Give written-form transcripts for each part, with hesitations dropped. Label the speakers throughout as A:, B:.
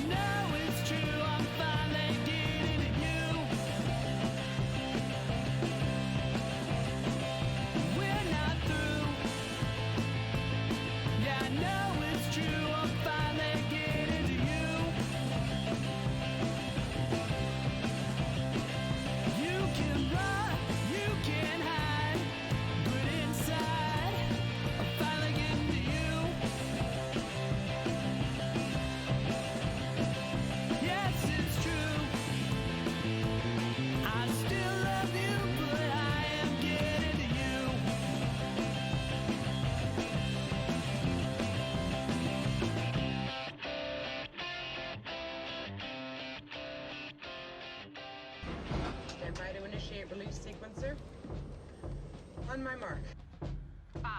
A: know it's true, I'm finally getting to you. We're not through. Yeah, I know it's true, I'm finally getting to you. You can run, you can hide, but inside, I'm finally getting to you. Yes, it's true. I still love you, but I am getting to you.
B: Stand by to initiate release sequencer. On my mark.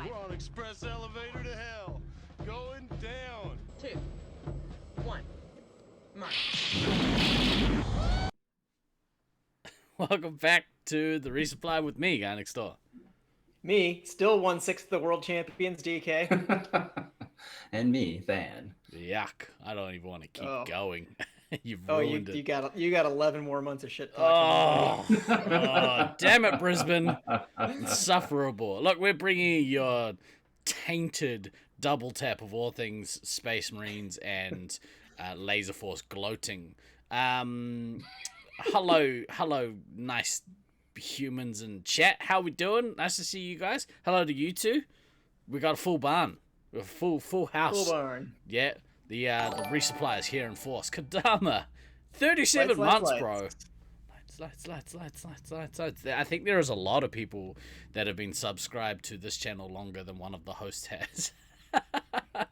C: We're on express elevator to hell. Going down.
B: 2, 1. Mark.
D: Welcome back to the Resupply with me, guy next door.
E: Me, still 1/6 of the world champions, DK.
F: And me, Than.
D: Yuck! I don't even want to keep
E: Oh.
D: going. You've
E: Oh,
D: ruined
E: you
D: it.
E: got 11 more months of shit talking.
D: Oh, damn it, Brisbane! Insufferable. Look, we're bringing you your tainted double tap of all things Space Marines and Laserforce gloating. Hello, nice humans in chat. How we doing? Nice to see you guys. Hello to you two. We got a full barn. We have a full house.
E: Full barn.
D: Yeah, the resupply is here in force. Kadama, 37
E: Lights,
D: months,
E: lights.
D: bro. Lights. I think there is a lot of people that have been subscribed to this channel longer than one of the hosts has.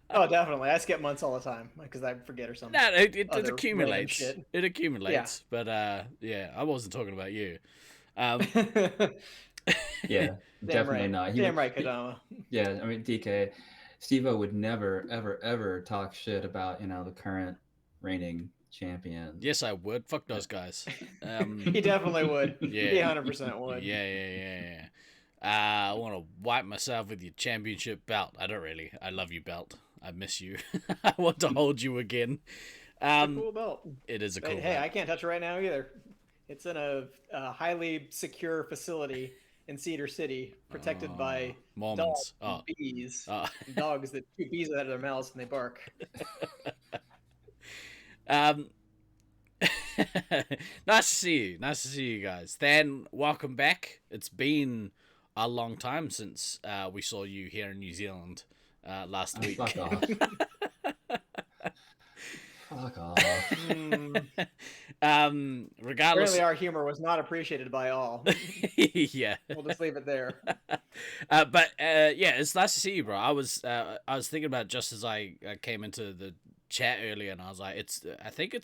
E: Oh, definitely. I skip months all the time because I forget or something.
D: No, it
E: Other random
D: accumulates.
E: shit.
D: It accumulates. But yeah, I wasn't talking about you.
F: Yeah, definitely
E: right.
F: not.
E: Damn right, Kadama.
F: Yeah, I mean, DK, Steve-O would never, ever talk shit about, the current reigning champion.
D: Yes, I would. Fuck those guys.
E: He definitely would.
D: Yeah.
E: He 100% would.
D: Yeah. I want to wipe myself with your championship belt. I don't really. I love you, belt. I miss you. I want to hold you again.
E: Cool belt.
D: It is a cool
E: Hey,
D: belt.
E: I can't touch it right now either. It's in a highly secure facility in Cedar City, protected by
D: Mormons.
E: dogs and bees.
D: Oh.
E: And dogs that shoot bees out of their mouths and they bark.
D: Nice to see you. Nice to see you guys. Than, welcome back. It's been a long time since we saw you here in New Zealand last week.
F: Fuck off. Fuck off.
D: Regardless,
E: Apparently our humor was not appreciated by all.
D: yeah.
E: We'll just leave it there.
D: But yeah, it's nice to see you, bro. I was thinking about just as I came into the chat earlier, and I was like, I think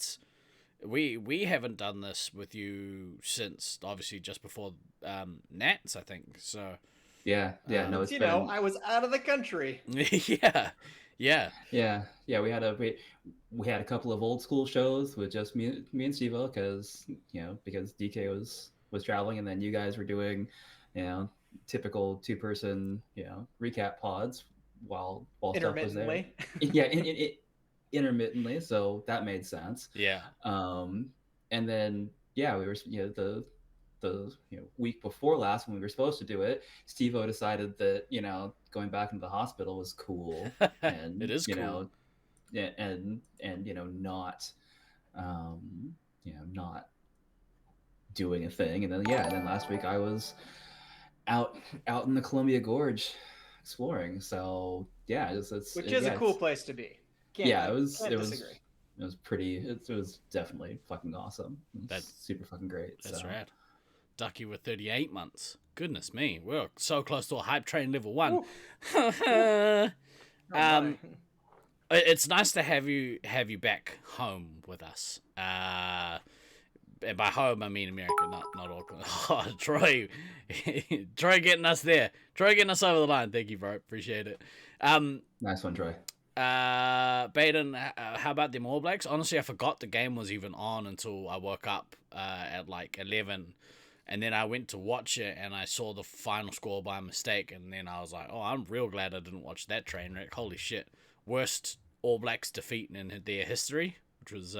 D: we haven't done this with you since obviously just before Nats, I think. So
F: Yeah. No, it's been.
E: I was out of the country.
D: yeah.
F: Yeah. We had a couple of old school shows with just me and Steve-O because DK was traveling, and then you guys were doing, typical 2-person, recap pods while stuff was there.
E: Intermittently.
F: Yeah, intermittently, so that made sense.
D: Yeah.
F: And then we were the week before last when we were supposed to do it, Steve-O decided that going back into the hospital was cool, and
D: It is cool.
F: and not doing a thing, and then last week I was out in the Columbia Gorge exploring. So yeah,
E: Which is a cool place to be.
F: It was
E: disagree.
F: pretty. It was definitely fucking awesome.
D: That's
F: super fucking great.
D: That's
F: so.
D: rad. Ducky with 38 months. Goodness me, we're so close to a hype train level 1. It's nice to have you back home with us. And by home I mean America, not Auckland. Oh, Troy getting us there. Troy getting us over the line. Thank you, bro. Appreciate it.
F: Nice one, Troy.
D: Baden, how about them All Blacks? Honestly, I forgot the game was even on until I woke up at like 11. And then I went to watch it, and I saw the final score by mistake, and then I was like, oh, I'm real glad I didn't watch that train wreck. Holy shit. Worst All Blacks defeat in their history, which was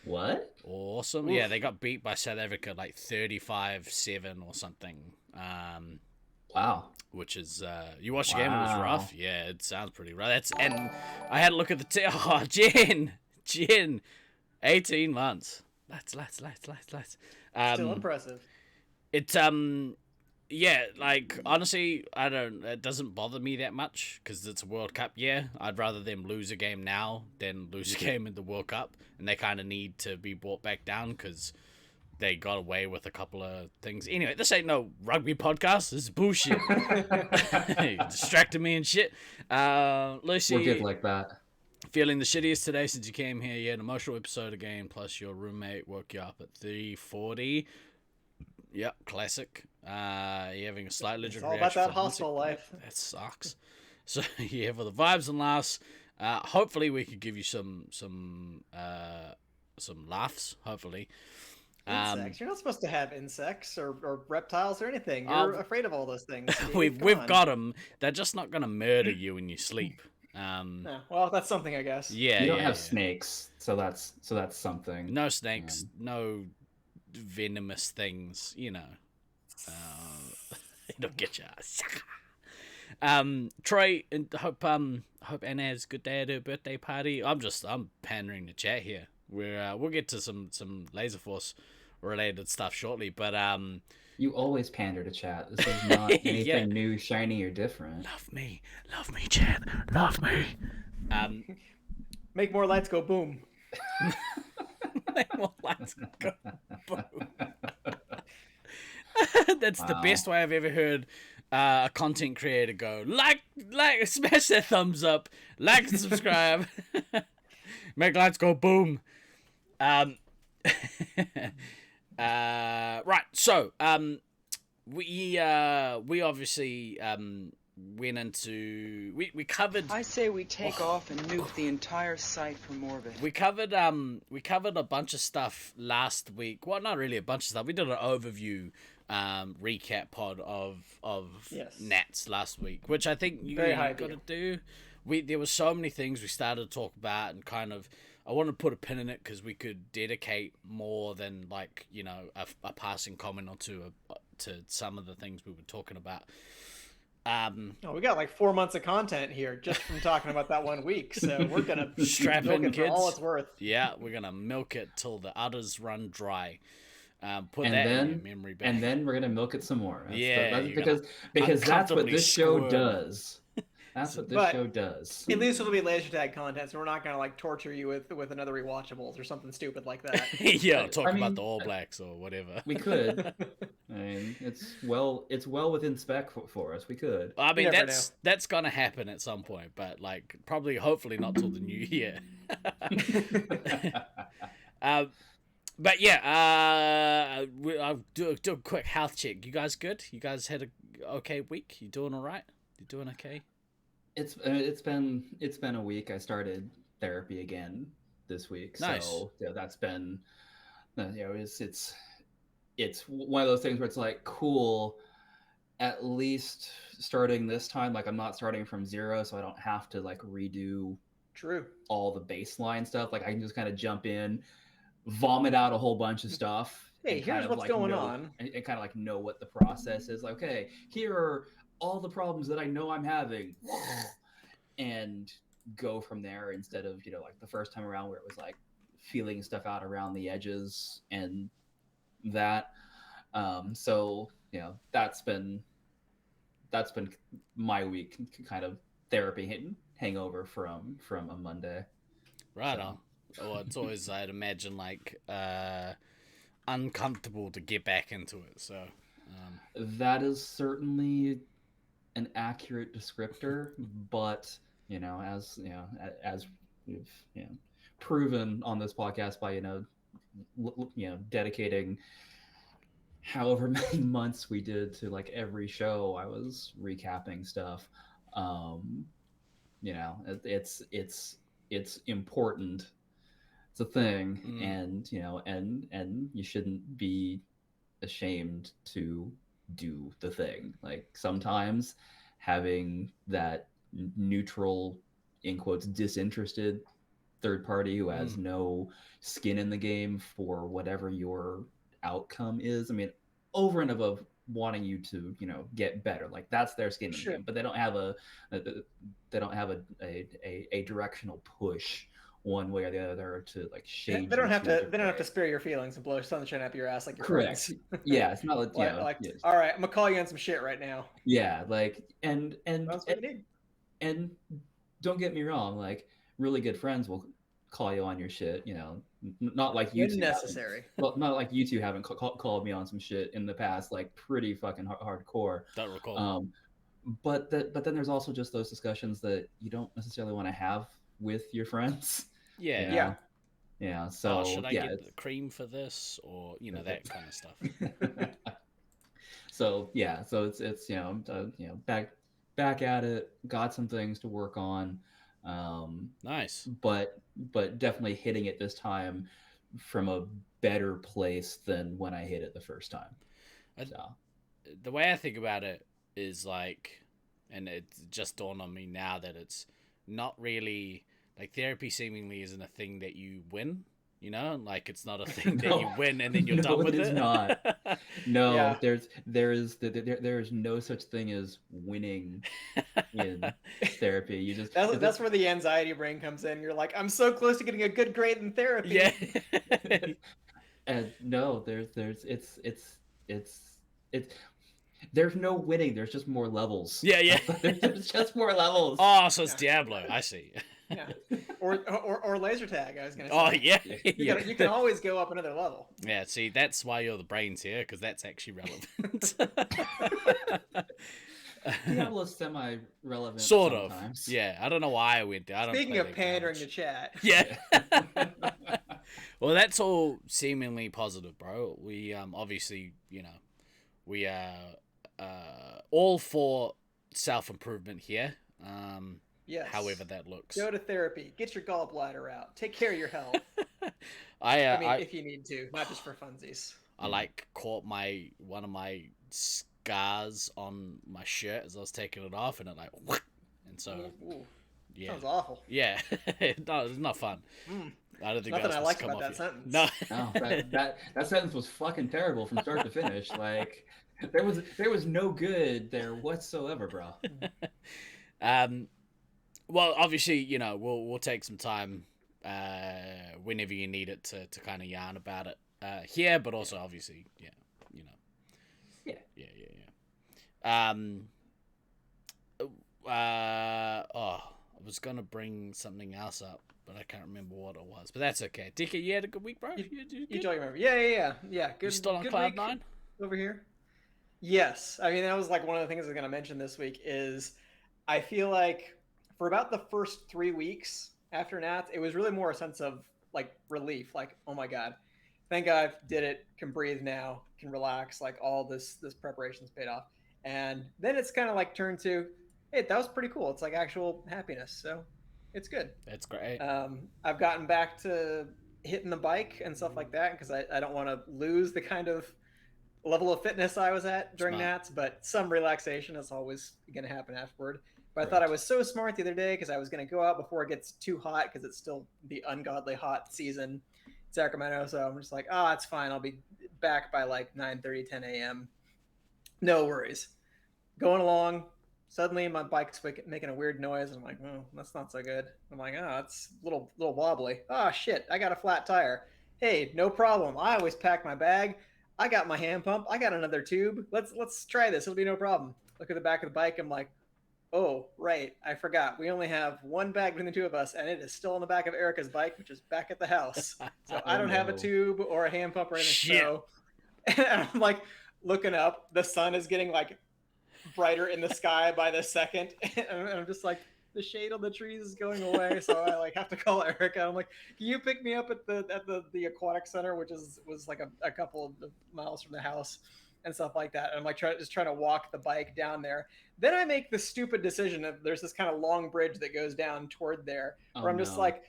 F: What?
D: awesome.
E: Oof.
D: Yeah, they got beat by South Africa like 35-7 or something.
F: Wow.
D: Which is you watched the game, it was
F: Wow.
D: rough. Yeah, it sounds pretty rough. And I had a look at the oh, Jen, 18 months. Let's.
E: Still impressive.
D: It's yeah, like honestly, it doesn't bother me that much because it's a World Cup year. I'd rather them lose a game now than lose a game in the World Cup, and they kind of need to be brought back down because they got away with a couple of things. Anyway, this ain't no rugby podcast. This is bullshit. You distracted me and shit. Lucy,
F: We're good like that.
D: feeling the shittiest today since you came here. Yeah, an emotional episode again. Plus, your roommate woke you up at 3:40. Yep, classic. You're having a slight allergic
E: It's all
D: reaction.
E: about that
D: from
E: hospital
D: music.
E: life.
D: That sucks. So yeah, for the vibes and laughs, hopefully we could give you some laughs. Hopefully.
E: Insects. You're not supposed to have insects or reptiles or anything. You're afraid of all those things.
D: We've got them. They're just not gonna murder you when you sleep.
E: Yeah, well, that's something, I guess.
D: Yeah,
F: You don't
D: yeah,
F: have
D: yeah.
F: snakes, so that's something.
D: No snakes, no venomous things. You know, it'll get you. Troy, and hope Anna has a good day at her birthday party. I'm pandering the chat here. We'll get to some Laserforce related stuff shortly, but
F: You always pander to chat. This is not anything
D: Yeah.
F: new, shiny, or different.
D: love me, chat, love me.
E: Make more lights go boom.
D: Well, let's go. Boom. That's the
F: Wow.
D: best way I've ever heard a content creator go. Like, smash that thumbs up, like and subscribe, make lights go boom. Right. So, we obviously went into we covered.
G: I say we take off and nuke the entire site from orbit.
D: We covered a bunch of stuff last week. Well, not really a bunch of stuff. We did an overview recap pod of
E: Yes.
D: Nats last week, which I think you
E: Very high
D: got to
E: view.
D: do. There were so many things we started to talk about, and kind of I want to put a pin in it because we could dedicate more than like a passing comment or two to some of the things we were talking about.
E: Oh, we got like 4 months of content here just from talking about that 1 week. So we're gonna
D: Strap
E: milk
D: in,
E: it for all
D: kids.
E: it's worth.
D: Yeah, we're gonna milk it till the udders run dry. Put
F: And
D: that in
F: then,
D: your memory bank.
F: and then we're gonna milk it some more. That's
D: Yeah,
F: that's
D: you're
F: because that's what
D: uncomfortably
F: this show
D: squirm.
F: does. That's what this
E: But-
F: show does.
E: At least it'll be laser tag content, so we're not gonna like torture you with another rewatchables or something stupid like that.
D: Yeah, talk
F: I
D: about
F: mean,
D: the All Blacks or whatever.
F: We could. I mean, it's well within spec for us. We could.
D: I mean,
E: You never
D: that's gonna happen at some point, but like probably, hopefully, not till the new year. But yeah, I'll do a quick health check. You guys good? You guys had a okay week? You doing all right? You doing okay?
F: It's been a week. I started therapy again this week.
D: Nice.
F: So yeah, that's been it's one of those things where it's like cool. At least starting this time, like I'm not starting from zero, so I don't have to like redo
E: True.
F: all the baseline stuff. Like I can just kind of jump in, vomit out a whole bunch of stuff.
E: Hey,
F: and
E: here's
F: kind of,
E: what's
F: like,
E: going
F: know-
E: on.
F: and kind of like know what the process is. Like, okay, here are all the problems that I know I'm having, and go from there instead of like the first time around where it was like feeling stuff out around the edges and that. So that's been my week, kind of therapy hangover from a Monday.
D: Right
F: So-
D: on. Well, it's always, I'd imagine, like uncomfortable to get back into it. So
F: That is certainly an accurate descriptor, but as we've proven on this podcast by dedicating however many months we did to like every show, I was recapping stuff. It's important. It's a thing, and you shouldn't be ashamed to do the thing. Like sometimes having that neutral, in quotes, disinterested third party who has no skin in the game for whatever your outcome is. I mean, over and above wanting you to, get better, like that's their skin in the game, but they don't have a directional push one way or the other to like shade.
E: They don't have to spare your feelings and blow sunshine up your ass like your
F: correct.
E: friends.
F: Yeah, it's not like,
E: yes. All right, I'm gonna call you on some shit right now.
F: Yeah, like and
E: That's what you need.
F: And don't get me wrong, like really good friends will call you on your shit, not like you two
E: necessary.
F: Well, not like you two haven't called me on some shit in the past, like pretty fucking hardcore.
D: Don't recall.
F: But then there's also just those discussions that you don't necessarily want to have with your friends.
D: Yeah.
F: Yeah. So
D: should I get the cream for this, or that kind of stuff.
F: So yeah, so it's back at it. Got some things to work on.
D: Nice.
F: But definitely hitting it this time from a better place than when I hit it the first time.
D: The way I think about it is like, and it just dawned on me now that it's not really like therapy seemingly isn't a thing that you win. Like it's not a thing that you win and then you're done with it.
F: It is not. No, yeah. there is no such thing as winning in therapy. You just
E: that's where the anxiety brain comes in. You're like, I'm so close to getting a good grade in therapy.
D: Yeah.
F: And no, there's no winning. There's just more levels.
D: Yeah.
F: There's just more levels.
D: Oh, so it's Diablo. I see.
E: Yeah. Or laser tag, I was gonna say.
D: Oh yeah.
E: You can always go up another level.
D: Yeah, see, that's why you're the brains here, because that's actually relevant.
F: Diablo's semi-relevant.
D: Sort
F: sometimes.
D: of. Yeah, I don't know why I went there.
E: Speaking of pandering to chat.
D: Yeah. Well, that's all seemingly positive, bro. We obviously, we are all for self-improvement here.
E: Yes.
D: However that looks.
E: Go to therapy. Get your gallbladder out. Take care of your health.
D: I
E: mean, if you need to, not just for funsies.
D: I caught one of my scars on my shirt as I was taking it off, and it and so.
E: Ooh.
D: Yeah.
E: Sounds awful.
D: Yeah, no, it's not fun. I don't think
E: nothing
D: that's
E: I like about that sentence.
D: No,
F: that sentence was fucking terrible from start to finish. Like there was no good there whatsoever, bro.
D: Well, obviously, we'll take some time whenever you need it to kind of yarn about it here, but also obviously, yeah. I was gonna bring something else up, but I can't remember what it was. But that's okay. DK, you had a good week, bro.
E: You don't remember? Yeah. Good.
D: You still on
E: good
D: cloud
E: week
D: nine
E: over here? Yes. I mean, that was like one of the things I was gonna mention this week. Is I feel like for about the first 3 weeks after Nats, it was really more a sense of like relief. Like, oh my god, thank God I did it. Can breathe now. Can relax. Like all this preparation's paid off. And then it's kind of like turned to, hey, that was pretty cool. It's like actual happiness. So it's good.
D: That's great.
E: I've gotten back to hitting the bike and stuff like that because I don't want to lose the kind of level of fitness I was at during Nats, but some relaxation is always going to happen afterward. But I thought I was so smart the other day because I was going to go out before it gets too hot because it's still the ungodly hot season in Sacramento. So I'm just like, it's fine. I'll be back by like 9:30, 10 a.m. No worries. Going along, suddenly my bike's making a weird noise. And I'm like, oh, that's not so good. I'm like, it's a little wobbly. Shit, I got a flat tire. Hey, no problem. I always pack my bag. I got my hand pump. I got another tube. Let's try this. It'll be no problem. Look at the back of the bike. I'm like, oh, right. I forgot. We only have one bag between the two of us, and it is still on the back of Erica's bike, which is back at the house. So I don't have a tube or a hand pump or anything.
D: Shit.
E: So, and I'm like looking up. The sun is getting like brighter in the sky by the second. And I'm just like, the shade on the trees is going away. So I like have to call Erica. I'm like, can you pick me up at the aquatic center, which was like a couple of miles from the house and stuff like that. And I'm like just trying to walk the bike down there. Then I make the stupid decision of there's this kind of long bridge that goes down toward there where I'm just like,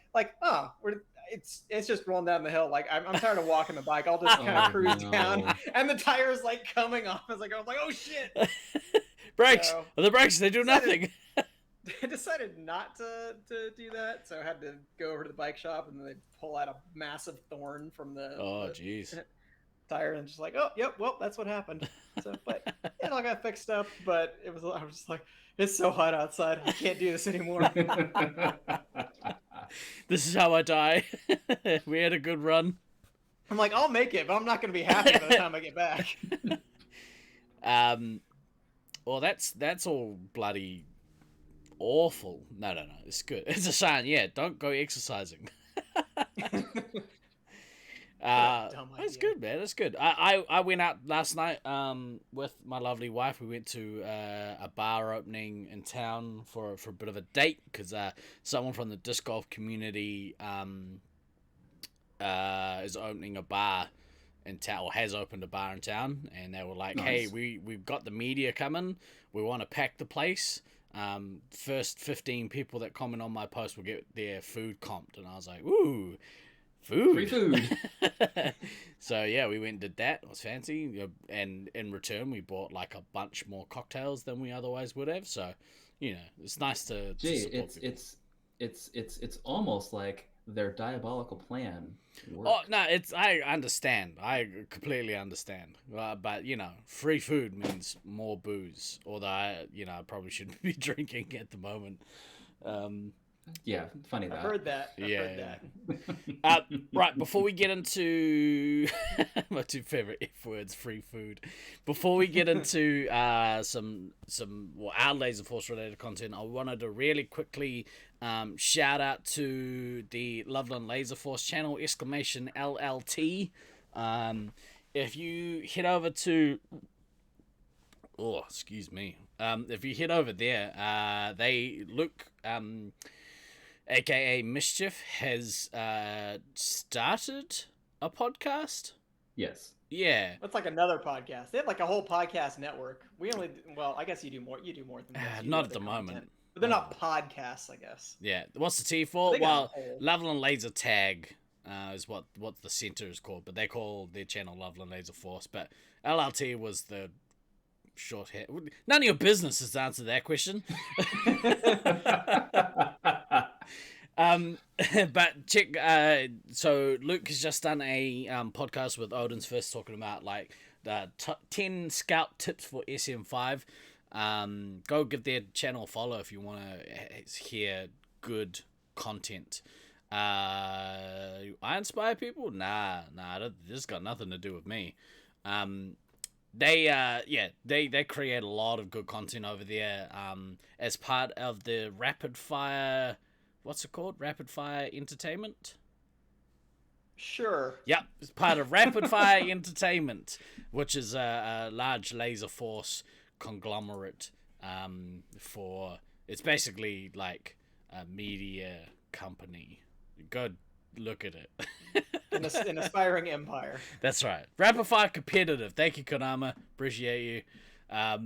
E: it's just rolling down the hill. Like I'm tired of walking the bike. I'll just kind of cruise down, and the tire's like coming off. I was like, oh shit!
D: Brakes. The brakes, they do nothing.
E: I decided not to do that, so I had to go over to the bike shop, and then they pull out a massive thorn from the
D: jeez.
E: tire, and just like, oh, yep, well, that's what happened. So, but it all got fixed up. But I was just like, it's so hot outside, I can't do this anymore.
D: This is how I die. We had a good run.
E: I'm like, I'll make it, but I'm not going to be happy by the time I get back.
D: Well, that's all bloody awful. No, it's good. It's a sign. Yeah, don't go exercising. That's good, man. That's good. I went out last night with my lovely wife. We went to a bar opening in town for a bit of a date because someone from the disc golf community is opening a bar in town, or has opened a bar in town, and they were like,
F: Nice.
D: hey, we've got the media coming, we want to pack the place, first 15 people that comment on my post will get their food comped. And I was like, ooh, food.
F: Free food.
D: So yeah, we went and did that. It was fancy, and in return we bought like a bunch more cocktails than we otherwise would have, so it's nice to
F: Gee,
D: support people.
F: it's almost like their diabolical plan worked.
D: Oh no, I understand. I completely understand. But free food means more booze. Although I probably shouldn't be drinking at the moment.
F: Yeah, funny that.
E: I've heard that. I've heard that.
D: Right, before we get into my two favorite F words, free food. Before we get into our Laserforce related content, I wanted to really quickly shout out to the Loveland Laserforce channel, !LLT. If you head over to if you head over there, Luke aka Mischief has started a podcast.
F: Yes.
D: Yeah.
E: That's like another podcast. They have like a whole podcast network. I guess you do more than this. You
D: Not
E: do
D: at the
E: other
D: moment.
E: content. But they're not podcasts, I guess.
D: Yeah. What's the T for?
E: They got
D: Well,
E: a whole-
D: Loveland Laser Tag is what the center is called, but they call their channel Loveland Laser Force. But LLT was the shorthand. None of your business is to answer that question. But check. So Luke has just done a podcast with Odin's Fist talking about like the 10 scout tips for SM5. Go give their channel a follow if you want to hear good content. I inspire people? Nah, this got nothing to do with me. They create a lot of good content over there. As part of the Rapid Fire, what's it called? Rapid Fire Entertainment.
E: Sure.
D: Yep, it's part of Rapid Fire Entertainment, which is a large Laser Force conglomerate. It's basically like a media company. Go look at it.
E: An aspiring empire.
D: That's right. Rapid Fire Competitive. Thank you, Konama. Appreciate you. But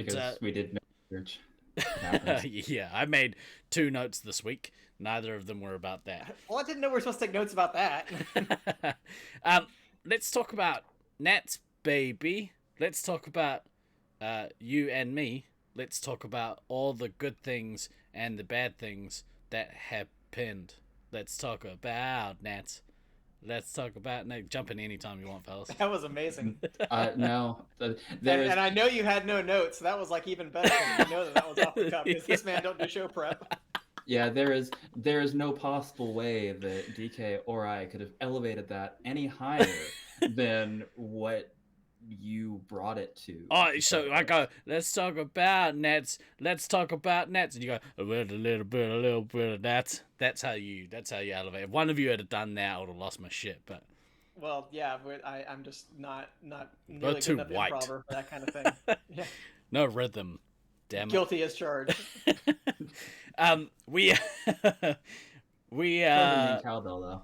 F: Because we did no research.
D: yeah, I made 2 notes this week. Neither of them were about that.
E: Well, I didn't know we were supposed to take notes about that.
D: Let's talk about Nats, baby. Let's talk about you and me. Let's talk about all the good things and the bad things that happened. Let's talk about Nats. Let's talk about Nats. Jump in anytime you want, fellas.
E: That was amazing.
F: No.
E: And I know you had no notes, so that was like even better. You know that was off the cuff because this man don't do show prep.
F: Yeah, there is no possible way that DK or I could have elevated that any higher than what you brought it to.
D: Oh, so I go, let's talk about Nats. Let's talk about Nats. And you go, a little bit of Nats. That's how you elevate. If one of you had done that, I would have lost my shit. But
E: Well, yeah, but I'm just not
D: Both
E: nearly
D: too
E: good enough
D: white.
E: improver for that kind of thing. Yeah.
D: no rhythm. Damn it.
E: Guilty as charged.
D: We
F: Cowbell though.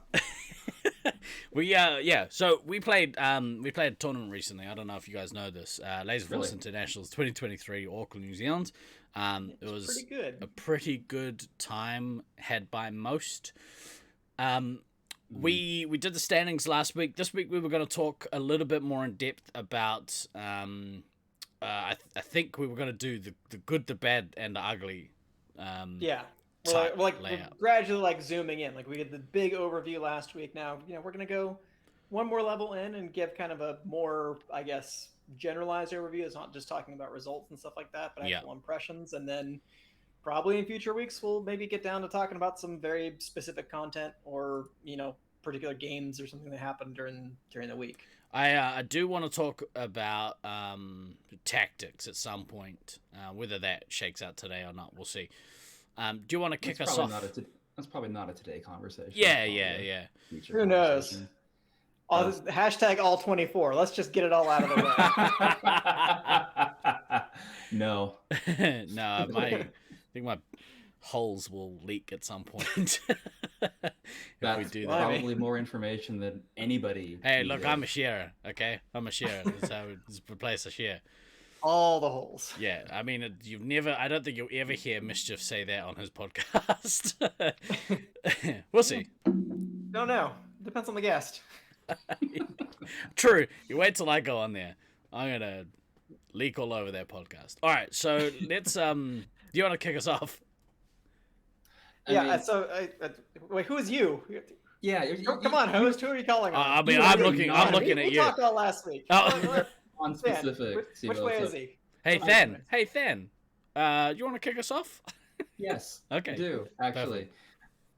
D: So we played a tournament recently. I don't know if you guys know this. Laserforce
F: Really?
D: Internationals 2023, Auckland, New Zealand. It was
E: pretty good.
D: a pretty good time had by most. We did the standings last week. This week we were going to talk a little bit more in depth about I think we were gonna do the good, the bad, and the ugly.
E: Yeah. We're
D: Type
E: we're
D: layout.
E: gradually like zooming in. Like we did the big overview last week. Now, we're gonna go one more level in and give kind of a more, I guess, generalized overview. It's not just talking about results and stuff like that, but
D: Yeah.
E: actual impressions. And then probably in future weeks we'll maybe get down to talking about some very specific content or particular games or something that happened during the week.
D: I do want to talk about tactics at some point. Whether that shakes out today or not, we'll see. Do you want to kick us off?
F: That's probably not a today conversation.
D: Yeah.
F: Future
E: Who knows?
F: conversation.
E: Hashtag all 24. Let's just get it all out of the way.
F: No.
D: No, I think my holes will leak at some point.
F: That's
D: we do that.
F: probably more information than anybody.
D: Hey, look,
F: needed.
D: I'm a sharer, okay? I'm a sharer. That's how it's a place to share.
E: All the holes.
D: Yeah, I mean, I don't think you'll ever hear Mischief say that on his podcast. We'll see.
E: Don't know. Depends on the guest.
D: True. You wait till I go on there. I'm going to leak all over that podcast. All right, so let's, do you want to kick us off?
E: Wait, who is you?
F: Yeah.
E: Come on, host. Who are you calling?
D: I mean, I'm looking at
E: we
D: you.
E: talked all last week.
D: Oh.
F: On specific.
E: Which way is he?
D: Hey, Than. You want to kick us off?
F: Yes.
D: Okay.
F: I do, actually.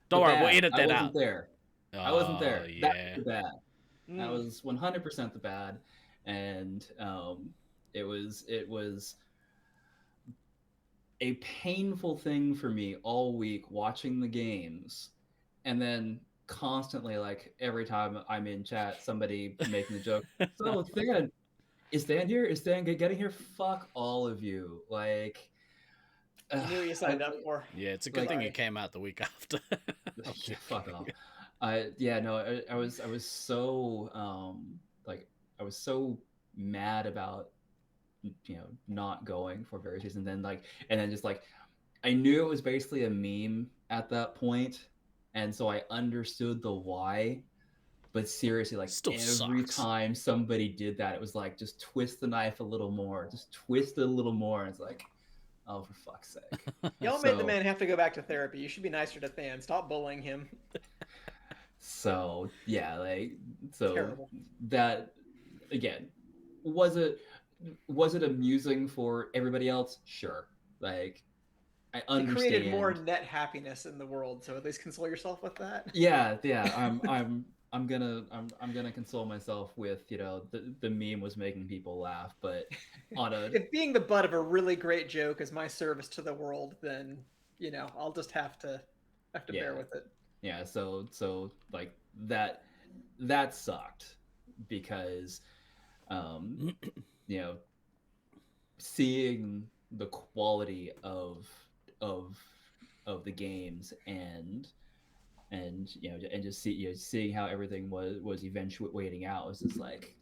D: Don't
F: The
D: worry,
F: bad,
D: we'll edit that
F: I
D: out.
F: wasn't there. I wasn't there.
D: Yeah.
F: That was the bad. That was 100% the bad, and it was a painful thing for me all week watching the games, and then constantly, like every time I'm in chat, somebody making the joke. So Than, is Than here? Is Than getting here? Fuck all of you! Like,
E: I knew what you signed up for.
D: Yeah, it's a good thing it came out the week after.
F: Yeah, fuck off. I was so I was so mad about not going for various reasons, and then just I knew it was basically a meme at that point, and so I understood the why. But seriously,
D: Still
F: every
D: sucks.
F: time somebody did that, it was like, just twist the knife a little more, just twist it a little more, and it's like, oh, for fuck's sake.
E: Y'all made the man have to go back to therapy. You should be nicer to Than. Stop bullying him.
F: So yeah,
E: Terrible.
F: that again, was it amusing for everybody else? Sure. I
E: You
F: understand.
E: created more net happiness in the world, so at least console yourself with that.
F: Yeah. I'm gonna console myself with the meme was making people laugh, but on a
E: If being the butt of a really great joke is my service to the world, then I'll just have to bear with it.
F: yeah, so that sucked because seeing the quality of the games and just seeing how everything was eventuating out was just like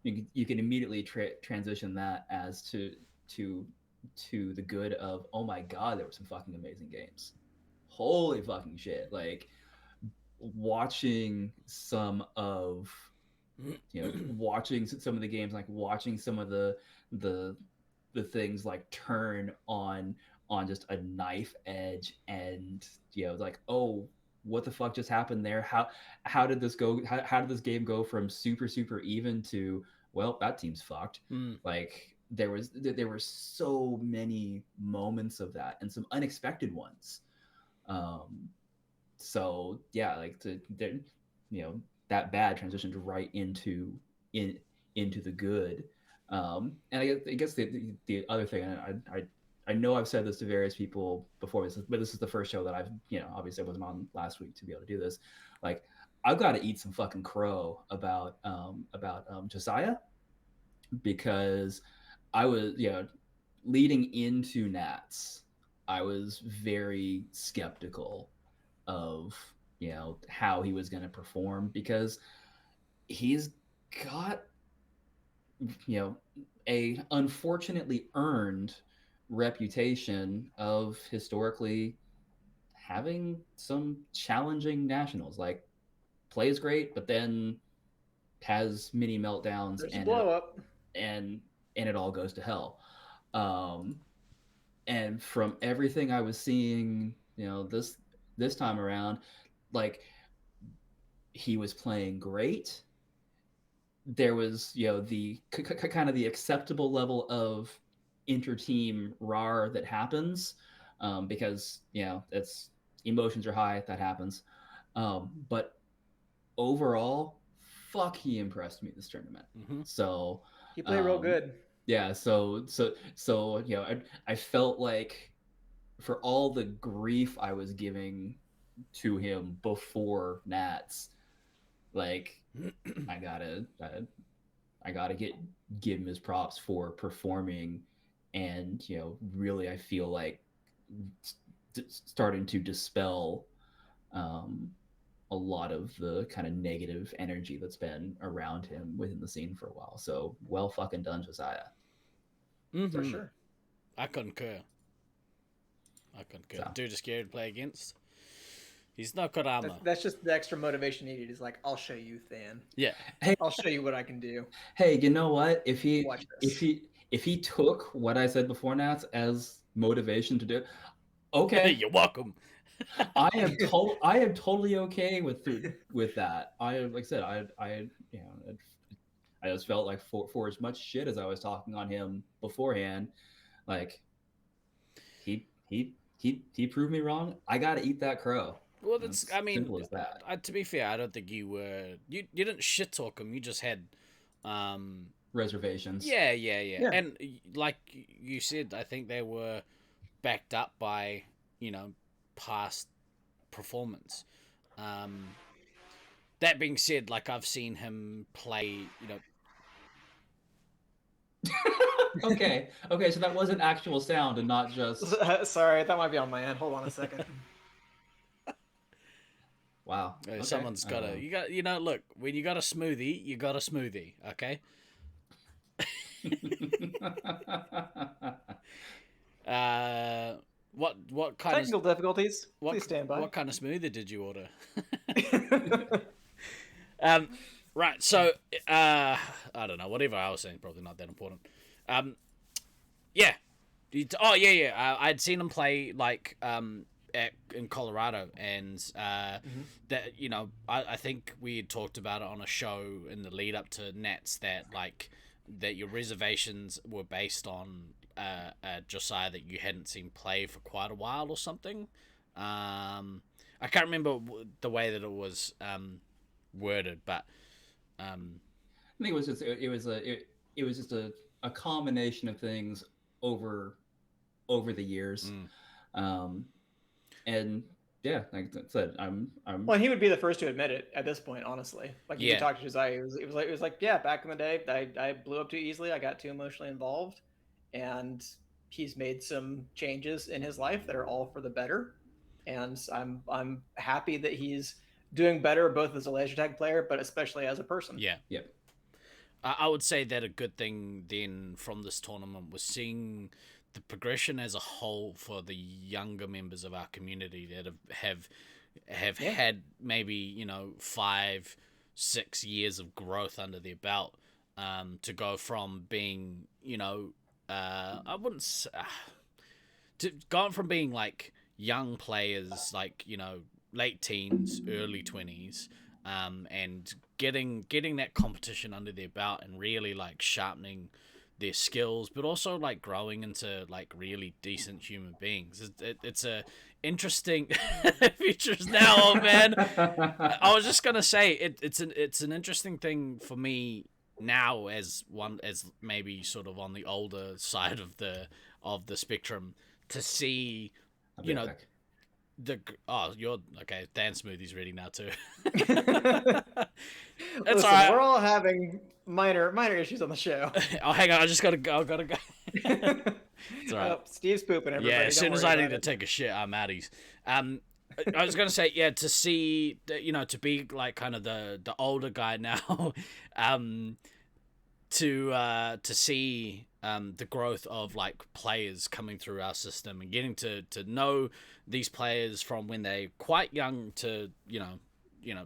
F: you can immediately transition that as to the good of, oh my god, there were some fucking amazing games. Holy fucking shit. Watching some of watching some of the games, watching some of the things turn on just a knife edge, and oh, what the fuck just happened there? How did this go? How did this game go from super even to, well, that team's fucked? There were so many moments of that, and some unexpected ones. So yeah, that bad transitioned right into the good. And I guess the other thing, and I know I've said this to various people before, but this is the first show that I've, obviously I wasn't on last week to be able to do this. I've got to eat some fucking crow about Josiah, because I was, leading into Nats, I was very skeptical of, how he was going to perform, because he's got, a unfortunately earned reputation of historically having some challenging nationals. Plays great, but then has mini meltdowns
E: There's a blow up.
F: and and it all goes to hell. Um, and from everything I was seeing, this time around, like he was playing great. There was, the kind of the acceptable level of inter-team RAR that happens, because it's emotions are high, that happens. But overall, fuck, he impressed me this tournament.
D: Mm-hmm.
F: So
E: He played real good.
F: yeah, so I felt like for all the grief I was giving to him before Nats, like I gotta give him his props for performing, and really I feel like starting to dispel a lot of the kind of negative energy that's been around him within the scene for a while. So well fucking done, Josiah.
D: Mm-hmm.
E: For sure.
D: I concur.
F: So.
D: Dude is scary to play against. He's not got armor.
E: That's just the extra motivation needed. He's like, I'll show you, Than.
D: Yeah.
F: Hey,
E: I'll show you what I can do.
F: Hey, you know what? If he
E: Watch this.
F: if he took what I said before, Nats, as motivation to do it, okay,
D: You're welcome.
F: I am totally okay with that. Like I said, I just felt like for as much shit as I was talking on him beforehand, like he proved me wrong. I gotta eat that crow.
D: Well, that's
F: simple as that.
D: To be fair, I don't think you didn't shit talk him. You just had
F: reservations.
D: Yeah. And like you said, I think they were backed up by past performance. That being said, like I've seen him play,
F: Okay, so that wasn't actual sound and not just.
E: Sorry, that might be on my end. Hold on a second.
F: Wow. Okay.
D: Someone's got to, look, when you got a smoothie, you got a smoothie, okay? What kind
E: technical difficulties? Please stand by.
D: What kind of smoothie did you order? Right, so I don't know. Whatever I was saying, probably not that important. Yeah. I'd seen him play like in Colorado, and that I think we had talked about it on a show in the lead up to Nats that your reservations were based on Josiah that you hadn't seen play for quite a while or something. I can't remember the way that it was worded, but
F: I think it was just a combination of things over the years. And yeah, like I said, I'm
E: well, he would be the first to admit it at this point, honestly. Like you talk to Josiah, it was like yeah, back in the day I blew up too easily, I got too emotionally involved, and he's made some changes in his life that are all for the better, and I'm happy that he's doing better both as a laser tag player but especially as a person.
D: Yeah. I would say that a good thing then from this tournament was seeing the progression as a whole for the younger members of our community that have had maybe 5-6 years of growth under their belt, to go from being I wouldn't say, to going from being like young players like late teens, early 20s, and getting that competition under their belt and really like sharpening their skills, but also like growing into like really decent human beings. It's a interesting features now, old man. I was just gonna say it's an interesting thing for me now as maybe sort of on the older side of the spectrum to see you're okay. Dan Smoothie's ready now too.
E: Listen,
D: all right.
E: We're all having minor issues on the show.
D: Oh, hang on. I just gotta go. It's all right.
E: Steve's pooping. Everybody.
D: Yeah, as soon as I need to
E: it.
D: take a shit, I'm outies. I was gonna say, yeah, to see, to be like kind of the older guy now, to see the growth of like players coming through our system and getting to know these players from when they're quite young to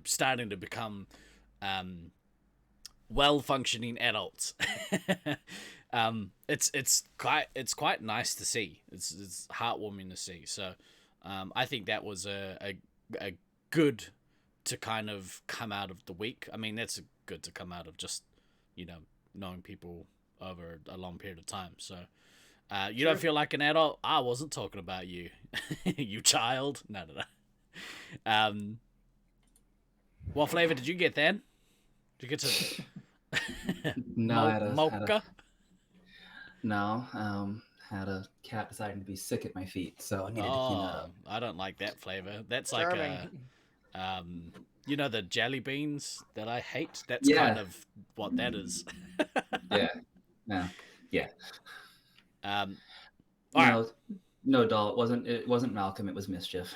D: starting to become well functioning adults. It's quite nice to see. It's heartwarming to see. So I think that was a good to kind of come out of the week. I mean, that's good to come out of just, knowing people over a long period of time. So you don't feel like an adult? I wasn't talking about you, you child. No. What flavor did you get then? Did you get to
F: No, had a cat deciding to be sick at my feet, so I needed to clean that up.
D: I don't like that flavor. That's
E: Charming.
D: like the jelly beans that I hate. That's
F: Yeah.
D: kind of what that is.
F: Yeah.
D: All right.
F: No, doll. It wasn't Malcolm. It was Mischief.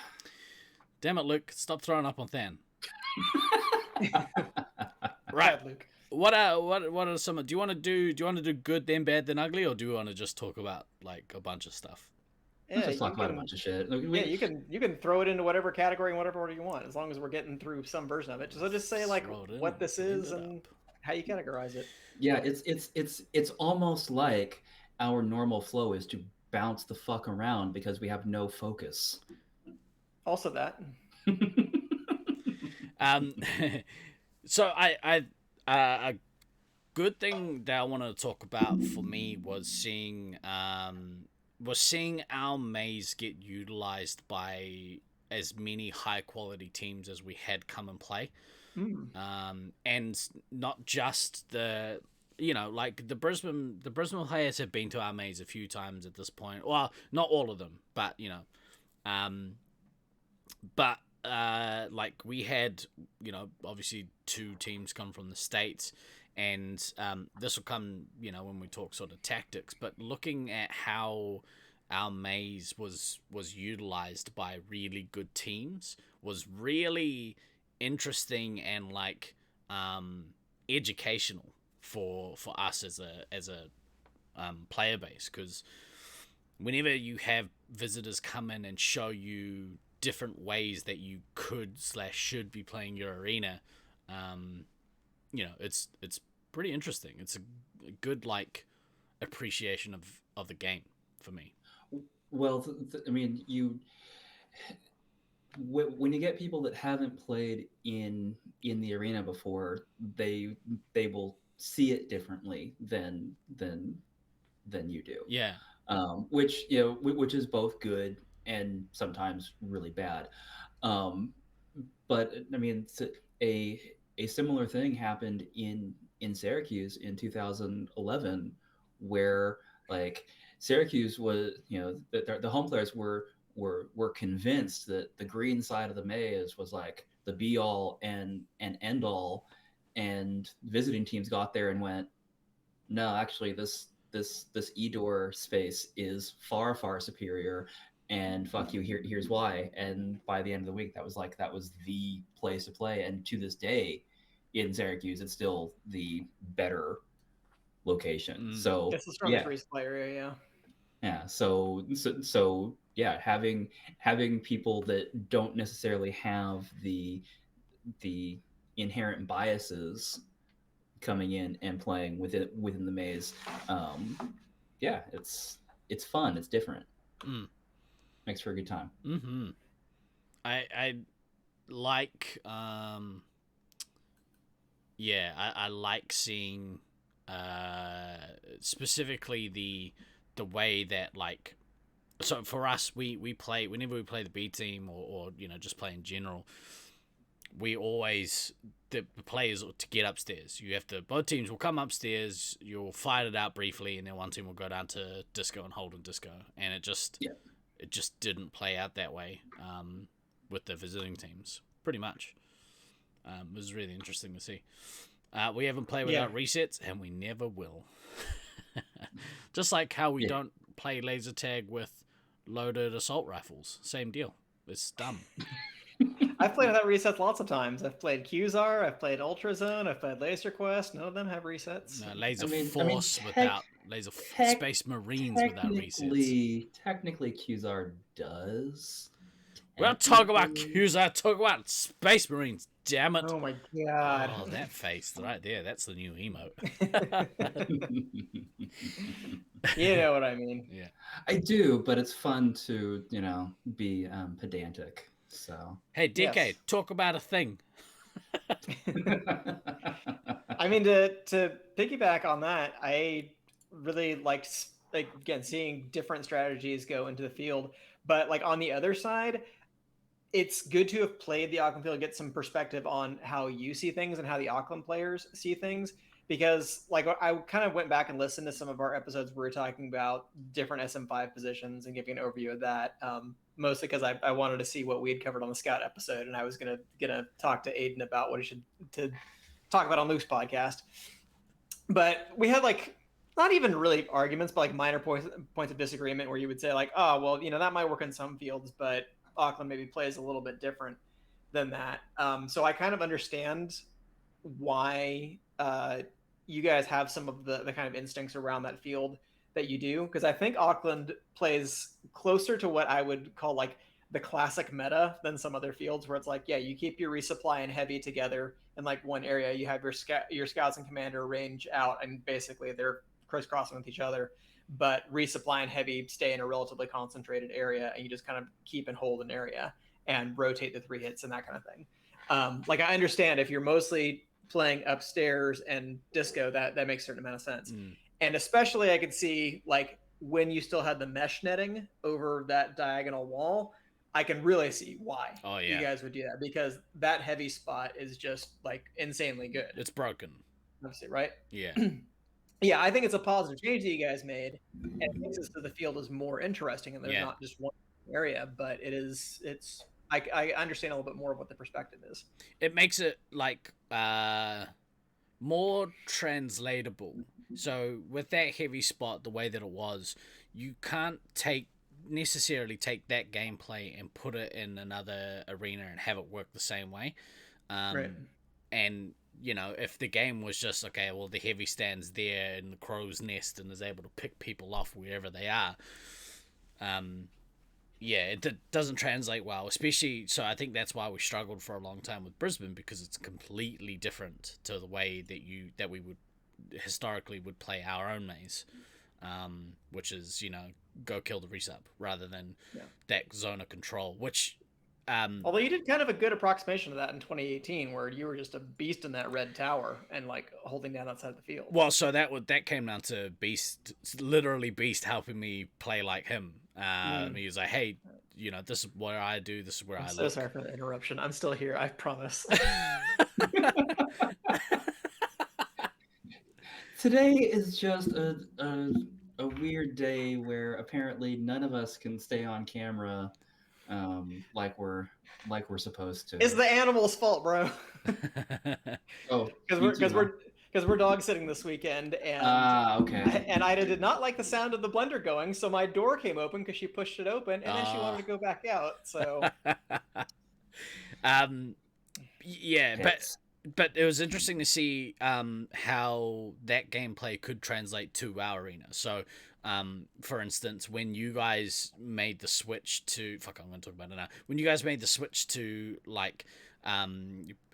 D: Damn it, Luke! Stop throwing up on Than. Right.
E: Bad, Luke.
D: What are some? Do you want to do good then bad then ugly, or do you want to just talk about like a bunch of stuff?
F: Let's just
E: you
F: talk about a
E: can-
F: bunch of shit.
E: Yeah, you can throw it into whatever category in whatever order you want, as long as we're getting through some version of it. So just say like
D: Throw it in,
E: what this
D: end
E: is
D: it
E: and
D: up.
E: how you categorize it.
F: Yeah, it's almost like our normal flow is to bounce the fuck around because we have no focus.
E: Also that.
D: So a good thing that I want to talk about for me was seeing our maze get utilized by as many high quality teams as we had come and play. And not just like the Brisbane players have been to our maze a few times at this point. Well, not all of them, but like we had, obviously 2 teams come from the States, and this will come, when we talk sort of tactics, but looking at how our maze was utilized by really good teams was really interesting and like educational for us as a player base, because whenever you have visitors come in and show you different ways that you could/should be playing your arena, it's pretty interesting. It's a good like appreciation of the game for me.
F: Well, I mean, when you get people that haven't played in the arena before, they will see it differently than you do.
D: Yeah.
F: Which is both good and sometimes really bad. But I mean, a similar thing happened in Syracuse in 2011, where like Syracuse was, the home players were convinced that the green side of the maze was like the be all and end all, and visiting teams got there and went, no, actually this Edor space is far superior, and fuck you, here's why. And by the end of the week, that was the place to play, and to this day in Syracuse it's still the better location. So
E: It's the strongest resupply area,
F: yeah. So yeah, having people that don't necessarily have the inherent biases coming in and playing within the maze, yeah, it's fun, it's different. Makes for a good time.
D: I like I like seeing specifically the way that, like, so for us, we play, whenever we play the B team or just play in general, we always, the players to get upstairs, both teams will come upstairs, you'll fight it out briefly, and then one team will go down to disco and hold in disco, and it just didn't play out that way with the visiting teams pretty much. It was really interesting to see. We haven't played without resets, and we never will. Just like how we don't play laser tag with loaded assault rifles. Same deal. It's dumb.
E: I've played without resets lots of times. I've played QZAR, I've played Ultrazone, I've played Laser Quest. None of them have resets.
D: No, Laser
F: I mean,
D: Force without Space Marines without resets.
F: Technically, QZAR does.
D: We're not talking about Cusa, talking about Space Marines, damn it.
E: Oh my god.
D: Oh, that face right there, that's the new emote.
E: You know what I mean.
D: Yeah.
F: I do, but it's fun to, be pedantic. So.
D: Hey, DK,
E: Yes.
D: talk about a thing.
E: I mean, to piggyback on that, I really liked, like, again, seeing different strategies go into the field. But like on the other side, it's good to have played the Auckland field, get some perspective on how you see things and how the Auckland players see things. Because like I kind of went back and listened to some of our episodes where we were talking about different SM5 positions and giving an overview of that. Mostly because I wanted to see what we had covered on the Scout episode, and I was gonna talk to Aiden about what he should to talk about on Luke's podcast. But we had like not even really arguments, but like minor points of disagreement where you would say like, oh well, that might work in some fields, but Auckland maybe plays a little bit different than that. So I kind of understand why you guys have some of the kind of instincts around that field that you do, because I think Auckland plays closer to what I would call like the classic meta than some other fields, where it's like, yeah, you keep your resupply and heavy together in like one area, you have your scouts and commander range out, and basically they're crisscrossing with each other, but resupply and heavy stay in a relatively concentrated area, and you just kind of keep and hold an area and rotate the 3 hits and that kind of thing. Like I understand if you're mostly playing upstairs and disco, that makes a certain amount of sense. And especially I could see like when you still had the mesh netting over that diagonal wall, I can really see why you guys would do that, because that heavy spot is just like insanely good.
D: It's broken.
E: Obviously, right?
D: Yeah.
E: Yeah, I think it's a positive change that you guys made, and it makes it so the field is more interesting and there's not just one area, but it's I understand a little bit more of what the perspective is.
D: It makes it like more translatable. So with that heavy spot, the way that it was, you can't necessarily take that gameplay and put it in another arena and have it work the same way.
E: Right.
D: And if the game was just okay, well, the heavy stands there in the crow's nest and is able to pick people off wherever they are, it doesn't translate well, especially. So I think that's why we struggled for a long time with Brisbane, because it's completely different to the way that we would historically would play our own maze, which is go kill the resup rather than that zone of control, which
E: although you did kind of a good approximation of that in 2018, where you were just a beast in that red tower and like holding down outside the field.
D: Well, so that came down to Beast helping me play like him. He was like, hey, this is what I do, this is where I
E: so
D: look.
E: Sorry for the interruption. I'm still here, I promise.
F: Today is just a weird day where apparently none of us can stay on camera like we're supposed to.
E: It's the animals' fault, bro.
F: Oh,
E: because we're dog sitting this weekend, and
F: okay.
E: And Ida did not like the sound of the blender going, so my door came open because she pushed it open, and then she wanted to go back out. So,
D: but it was interesting to see how that gameplay could translate to our arena. So, for instance, when you guys made the switch to I'm going to talk about it now. When you guys made the switch to like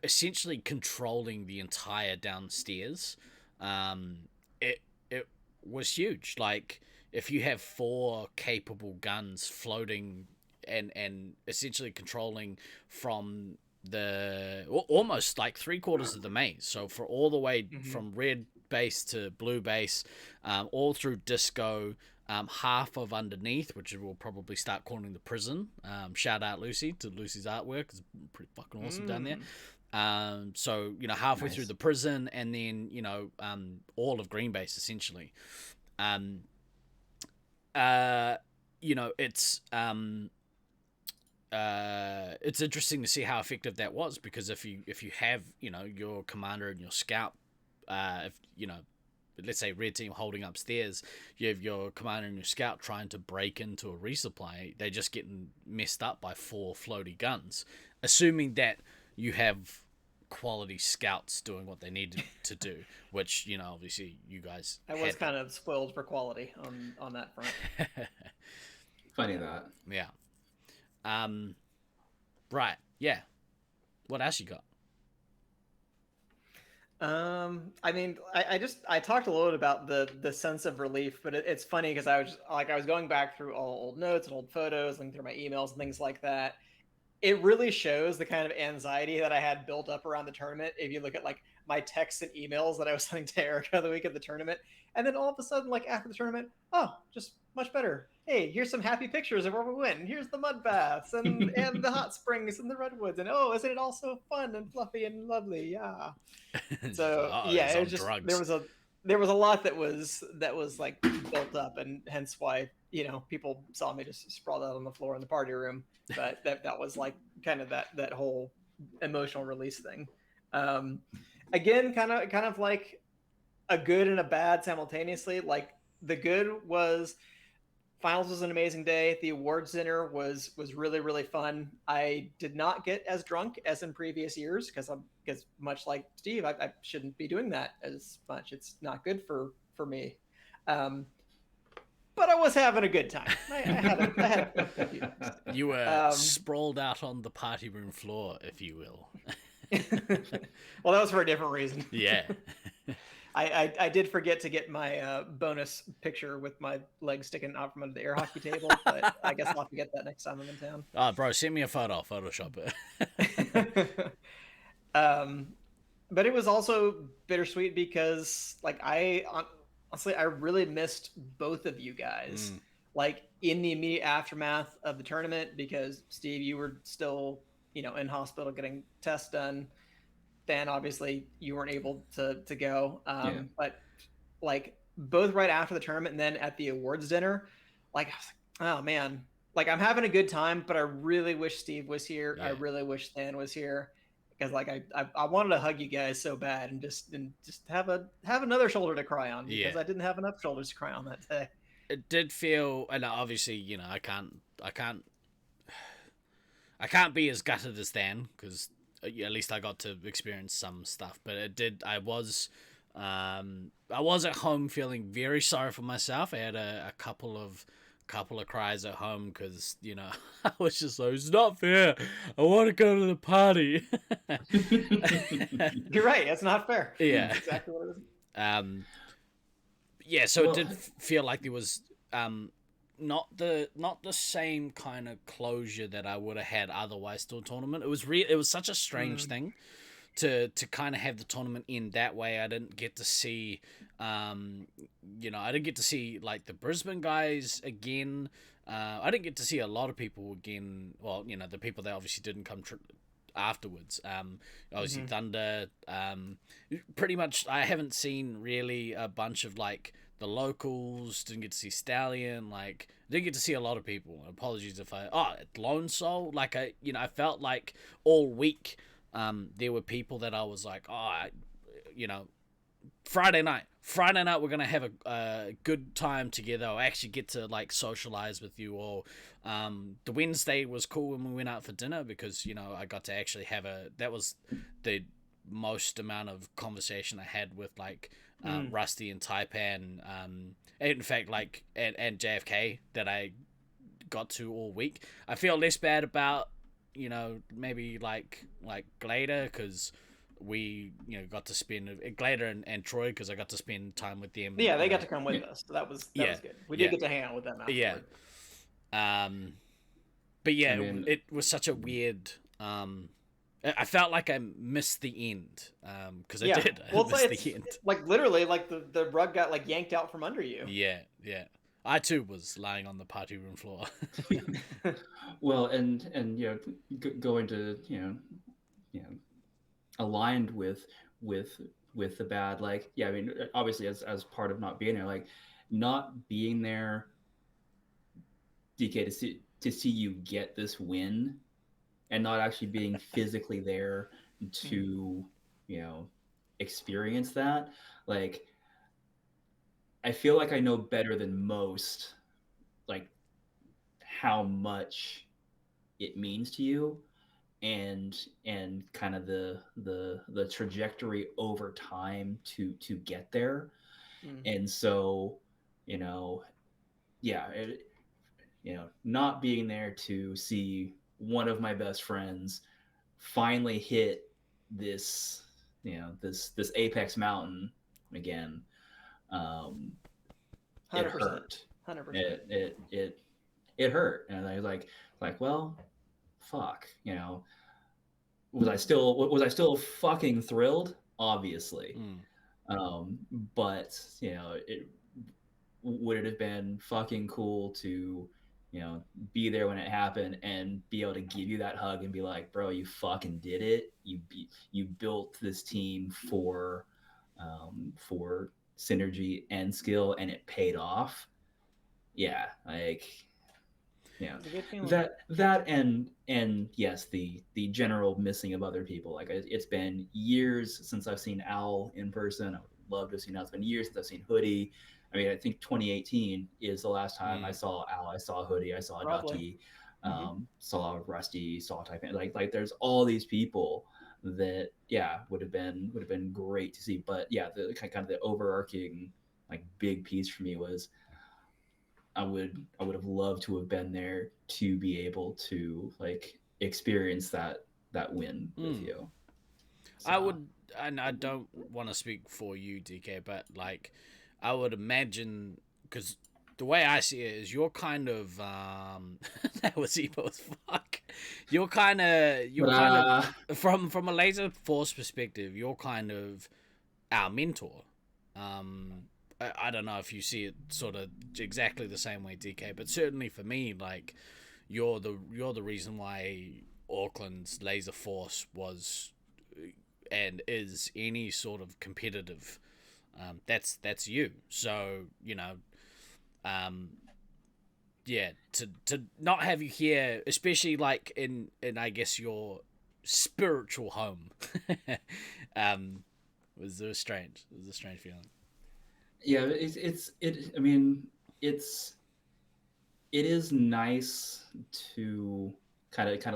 D: essentially controlling the entire downstairs, it was huge. Like if you have 4 capable guns floating and essentially controlling from the almost like 3/4 of the maze, so for all the way from red base to blue base, all through disco, half of underneath, which we'll probably start calling the prison. Shout out Lucy's artwork, it's pretty fucking awesome down there. So halfway through the prison, and then all of green base essentially. It's interesting to see how effective that was, because if you have your commander and your scout, let's say red team holding upstairs, you have your commander and your scout trying to break into a resupply, they're just getting messed up by 4 floaty guns, assuming that you have quality scouts doing what they needed to do, which obviously you guys
E: I was kind of spoiled for quality on that front.
F: Funny that.
D: Yeah. Right. Yeah. What else you got?
E: I mean, I talked a little bit about the sense of relief, but it's funny because I was going back through all old notes and old photos, looking through my emails and things like that. It really shows the kind of anxiety that I had built up around the tournament. If you look at like my texts and emails that I was sending to Erica the week of the tournament, and then all of a sudden, like after the tournament, oh, just much better. Hey, here's some happy pictures of where we went. And here's the mud baths and the hot springs and the redwoods, and oh, isn't it all so fun and fluffy and lovely? Yeah. So yeah, it was just
D: drugs.
E: there was a lot that was like built up, and hence why people saw me just sprawled out on the floor in the party room. But that was like kind of that whole emotional release thing. Again, kind of like a good and a bad simultaneously. Like the good was finals was an amazing day. The awards dinner was really, really fun. I did not get as drunk as in previous years because much like Steve, I shouldn't be doing that as much. It's not good for me. But I was having a good time. I had a few things.
D: You were sprawled out on the party room floor, if you will.
E: Well, that was for a different reason.
D: Yeah.
E: I did forget to get my bonus picture with my legs sticking out from under the air hockey table, but I guess I'll have to get that next time I'm in town.
D: Oh, bro, send me a photo. I'll Photoshop it.
E: But it was also bittersweet because, like, honestly, I really missed both of you guys. Like, in the immediate aftermath of the tournament, because, Steve, you were still, in hospital getting tests done. Dan, obviously, you weren't able to go. But, like, both right after the tournament and then at the awards dinner, like, I was like, oh, man. Like, I'm having a good time, but I really wish Steve was here. Yeah. I really wish Dan was here. Because, like, I wanted to hug you guys so bad and just have another shoulder to cry on, because I didn't have enough shoulders to cry on that day.
D: It did feel, and obviously, I can't be as gutted as Dan, because at least I got to experience some stuff. But I was at home feeling very sorry for myself. I had a couple of cries at home because I was just like, it's not fair. I want to go to the party.
E: You're right. It's not fair.
D: Yeah.
E: That's exactly what it is.
D: Yeah. So it did feel like there was not the same kind of closure that I would have had otherwise to a tournament. It was such a strange thing to kind of have the tournament in that way. I didn't get to see I didn't get to see like the Brisbane guys again. I didn't get to see a lot of people again. Well, the people that obviously didn't come afterwards. Obviously Thunder. Pretty much I haven't seen really a bunch of like the locals. Didn't get to see Stallion. Like didn't get to see a lot of people. Apologies if Lone Soul. Like I felt like all week there were people that I was like, Friday night we're gonna have a good time together. I actually get to like socialize with you all. The Wednesday was cool when we went out for dinner because I got to actually that was the most amount of conversation I had with like Rusty and Taipan, and in fact like and JFK that I got to all week. I feel less bad about maybe like Glader because we got to spend Glader and Troy because I got to spend time with them.
E: Yeah, they got to come with us, so that was good. We did get to hang out with them afterward.
D: Yeah. But yeah, it was such a weird. I felt like I missed the end because I did. I missed the end.
E: Like literally, like the rug got like yanked out from under you.
D: Yeah. I too was lying on the party room floor.
F: Well, and going to aligned with the bad, like I mean obviously as part of not being there, like not being there, DK, to see you get this win and not actually being physically there to experience that. Like I feel like I know better than most like how much it means to you and kind of the trajectory over time to get there. And so not being there to see one of my best friends finally hit this, this apex mountain again, it
E: 100%.
F: hurt.
E: 100%.
F: It hurt, and I was like, well, fuck, was I still fucking thrilled? Obviously. But it would it have been fucking cool to be there when it happened and be able to give you that hug and be like, bro, you fucking did it. You built this team for synergy and skill, and it paid off. Yeah, like,
E: It's a good feeling.
F: that and yes, the general missing of other people. Like, it's been years since I've seen Al in person. I would love to have seen Al. It's been years since I've seen Hoodie. I mean, I think 2018 is the last time I saw Al. I saw Hoodie. I saw
E: Probably.
F: Ducky. Saw Rusty. Saw Type. Like there's all these people that would have been great to see. But yeah, the kind of the overarching like big piece for me was I would have loved to have been there to be able to like experience that win with you. So.
D: I would, and I don't want to speak for you, DK, but like I would imagine, because the way I see it is you're kind of that was emo as fuck. You're kind of from a Laser Force perspective, you're kind of our mentor. I don't know if you see it sort of exactly the same way, DK, but certainly for me, like you're the reason why Auckland's Laser Force was and is any sort of competitive. That's you. So to not have you here, especially like in I guess your spiritual home, was a strange feeling.
F: Yeah, I mean, it is nice to kind of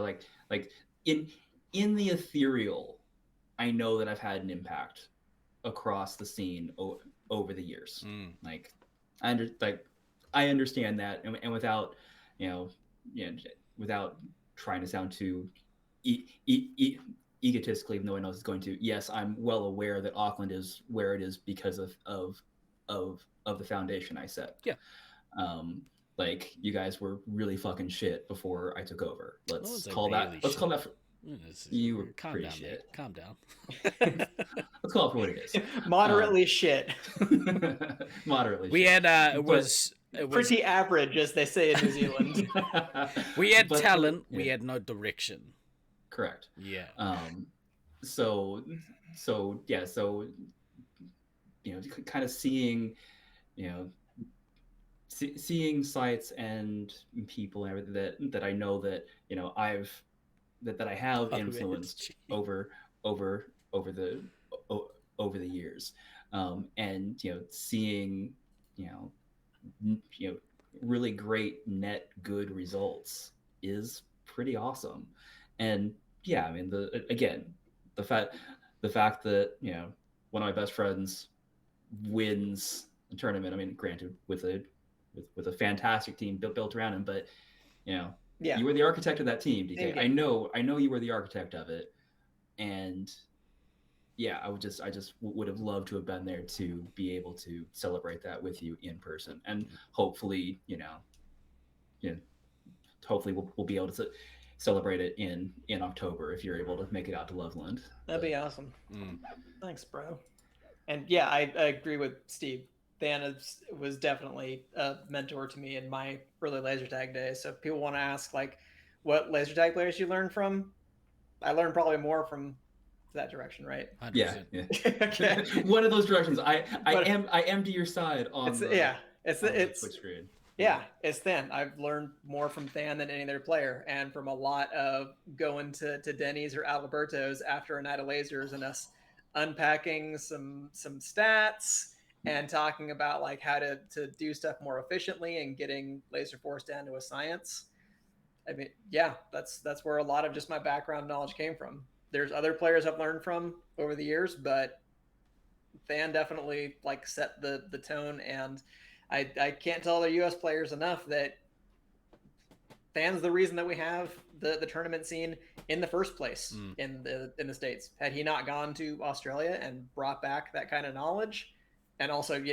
F: like in the ethereal. I know that I've had an impact across the scene over the years. Like I understand that, and without without trying to sound too egotistical, even though I know it's going to. Yes, I'm well aware that Auckland is where it is because of the foundation I set.
D: Yeah.
F: Like you guys were really fucking shit before I took over. Let's
D: say
F: call that. Let's
D: shit.
F: call that. You were
D: calm
F: pretty
D: down,
F: shit.
D: Mate. Calm down.
F: Let's call it for what it is.
E: Moderately shit.
F: Moderately.
D: We
F: shit.
D: had it was
E: pretty average, as they say in New Zealand.
D: We had talent. We had no direction.
F: Correct.
D: Yeah.
F: So kind of seeing, seeing sites and people and everything that I know that that I have influenced over the years, and seeing really great net good results is pretty awesome. And yeah, I mean the fact that one of my best friends wins a tournament. I mean, granted, with a fantastic team built around him, but you were the architect of that team, DK. I know you were the architect of it, and yeah, I just would have loved to have been there to be able to celebrate that with you in person, and hopefully, hopefully we'll be able to celebrate it in October if you're able to make it out to Loveland.
E: That'd be awesome. Thanks, bro. And yeah, I agree with Steve. Than was definitely a mentor to me in my early laser tag days. So if people want to ask like what laser tag players you learned from, I learned probably more from that direction, right?
D: 100%.
F: Yeah.
E: Okay.
F: One of those directions. I am to your side on
E: it's
F: Twitch screen.
E: Yeah, it's Than. I've learned more from Than than any other player, and from a lot of going to Denny's or Alberto's after a night of lasers and us unpacking some stats and talking about like how to do stuff more efficiently and getting Laser Force down to a science. I mean, yeah, that's where a lot of just my background knowledge came from. There's other players I've learned from over the years, but Than definitely like set the tone, and I can't tell other U.S. players enough that Fan's the reason that we have the tournament scene in the first place in the States. Had he not gone to Australia and brought back that kind of knowledge, and also,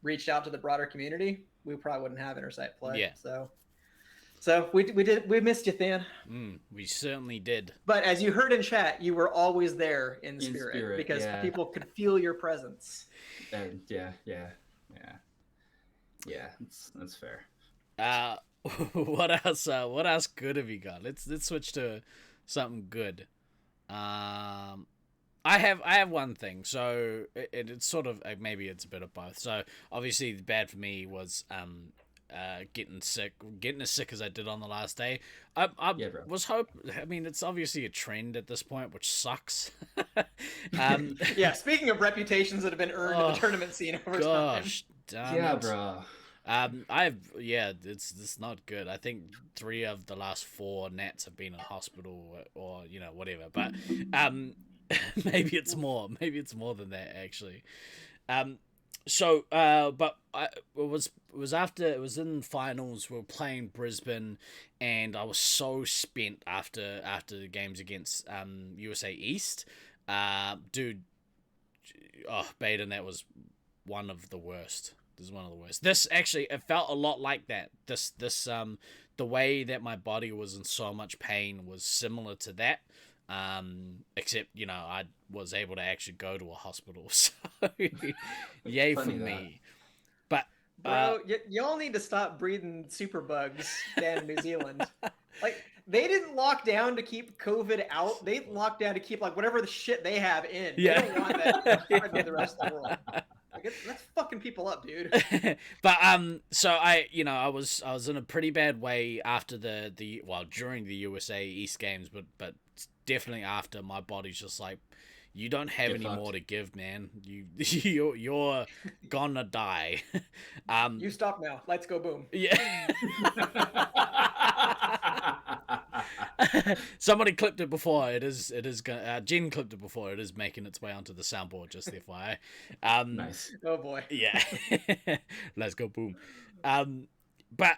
E: reached out to the broader community, we probably wouldn't have Intersight play.
D: Yeah.
E: So we missed you, Than.
D: We certainly did.
E: But as you heard in chat, you were always there in spirit because people could feel your presence.
F: Yeah. That's fair.
D: What else good have you got? Let's switch to something good. I have one thing. So it's sort of maybe it's a bit of both. So obviously the bad for me was getting as sick as I did on the last day. I mean, it's obviously a trend at this point, which sucks.
E: Yeah, speaking of reputations that have been earned in the tournament scene over time.
F: Damn it. Bro.
D: It's not good. I think 3 of the last 4 Nats have been in hospital or whatever. But maybe it's more. Maybe it's more than that actually. It was in finals. We were playing Brisbane, and I was so spent after the games against USA East. Dude, Baden, that was one of the worst. This is one of the worst. This actually, it felt a lot like that. This the way that my body was in so much pain was similar to that. Except, I was able to actually go to a hospital, so yay for me. But
E: bro, y'all need to stop breeding superbugs down in New Zealand. Like, they didn't lock down to keep COVID out. They locked down to keep whatever the shit they have in.
D: Yeah.
E: They don't want that spread to the rest of the world. That's fucking people up, dude.
D: But so I was in a pretty bad way after during the USA East games, but definitely after. My body's just like, you don't have any more to give, man. You're gonna die.
E: You stop now. Lights go boom.
D: Yeah. Somebody clipped it before. It is gonna. Jen clipped it before. It is making its way onto the soundboard. Just FYI.
F: Nice.
E: Oh boy.
D: Yeah. Let's go boom. But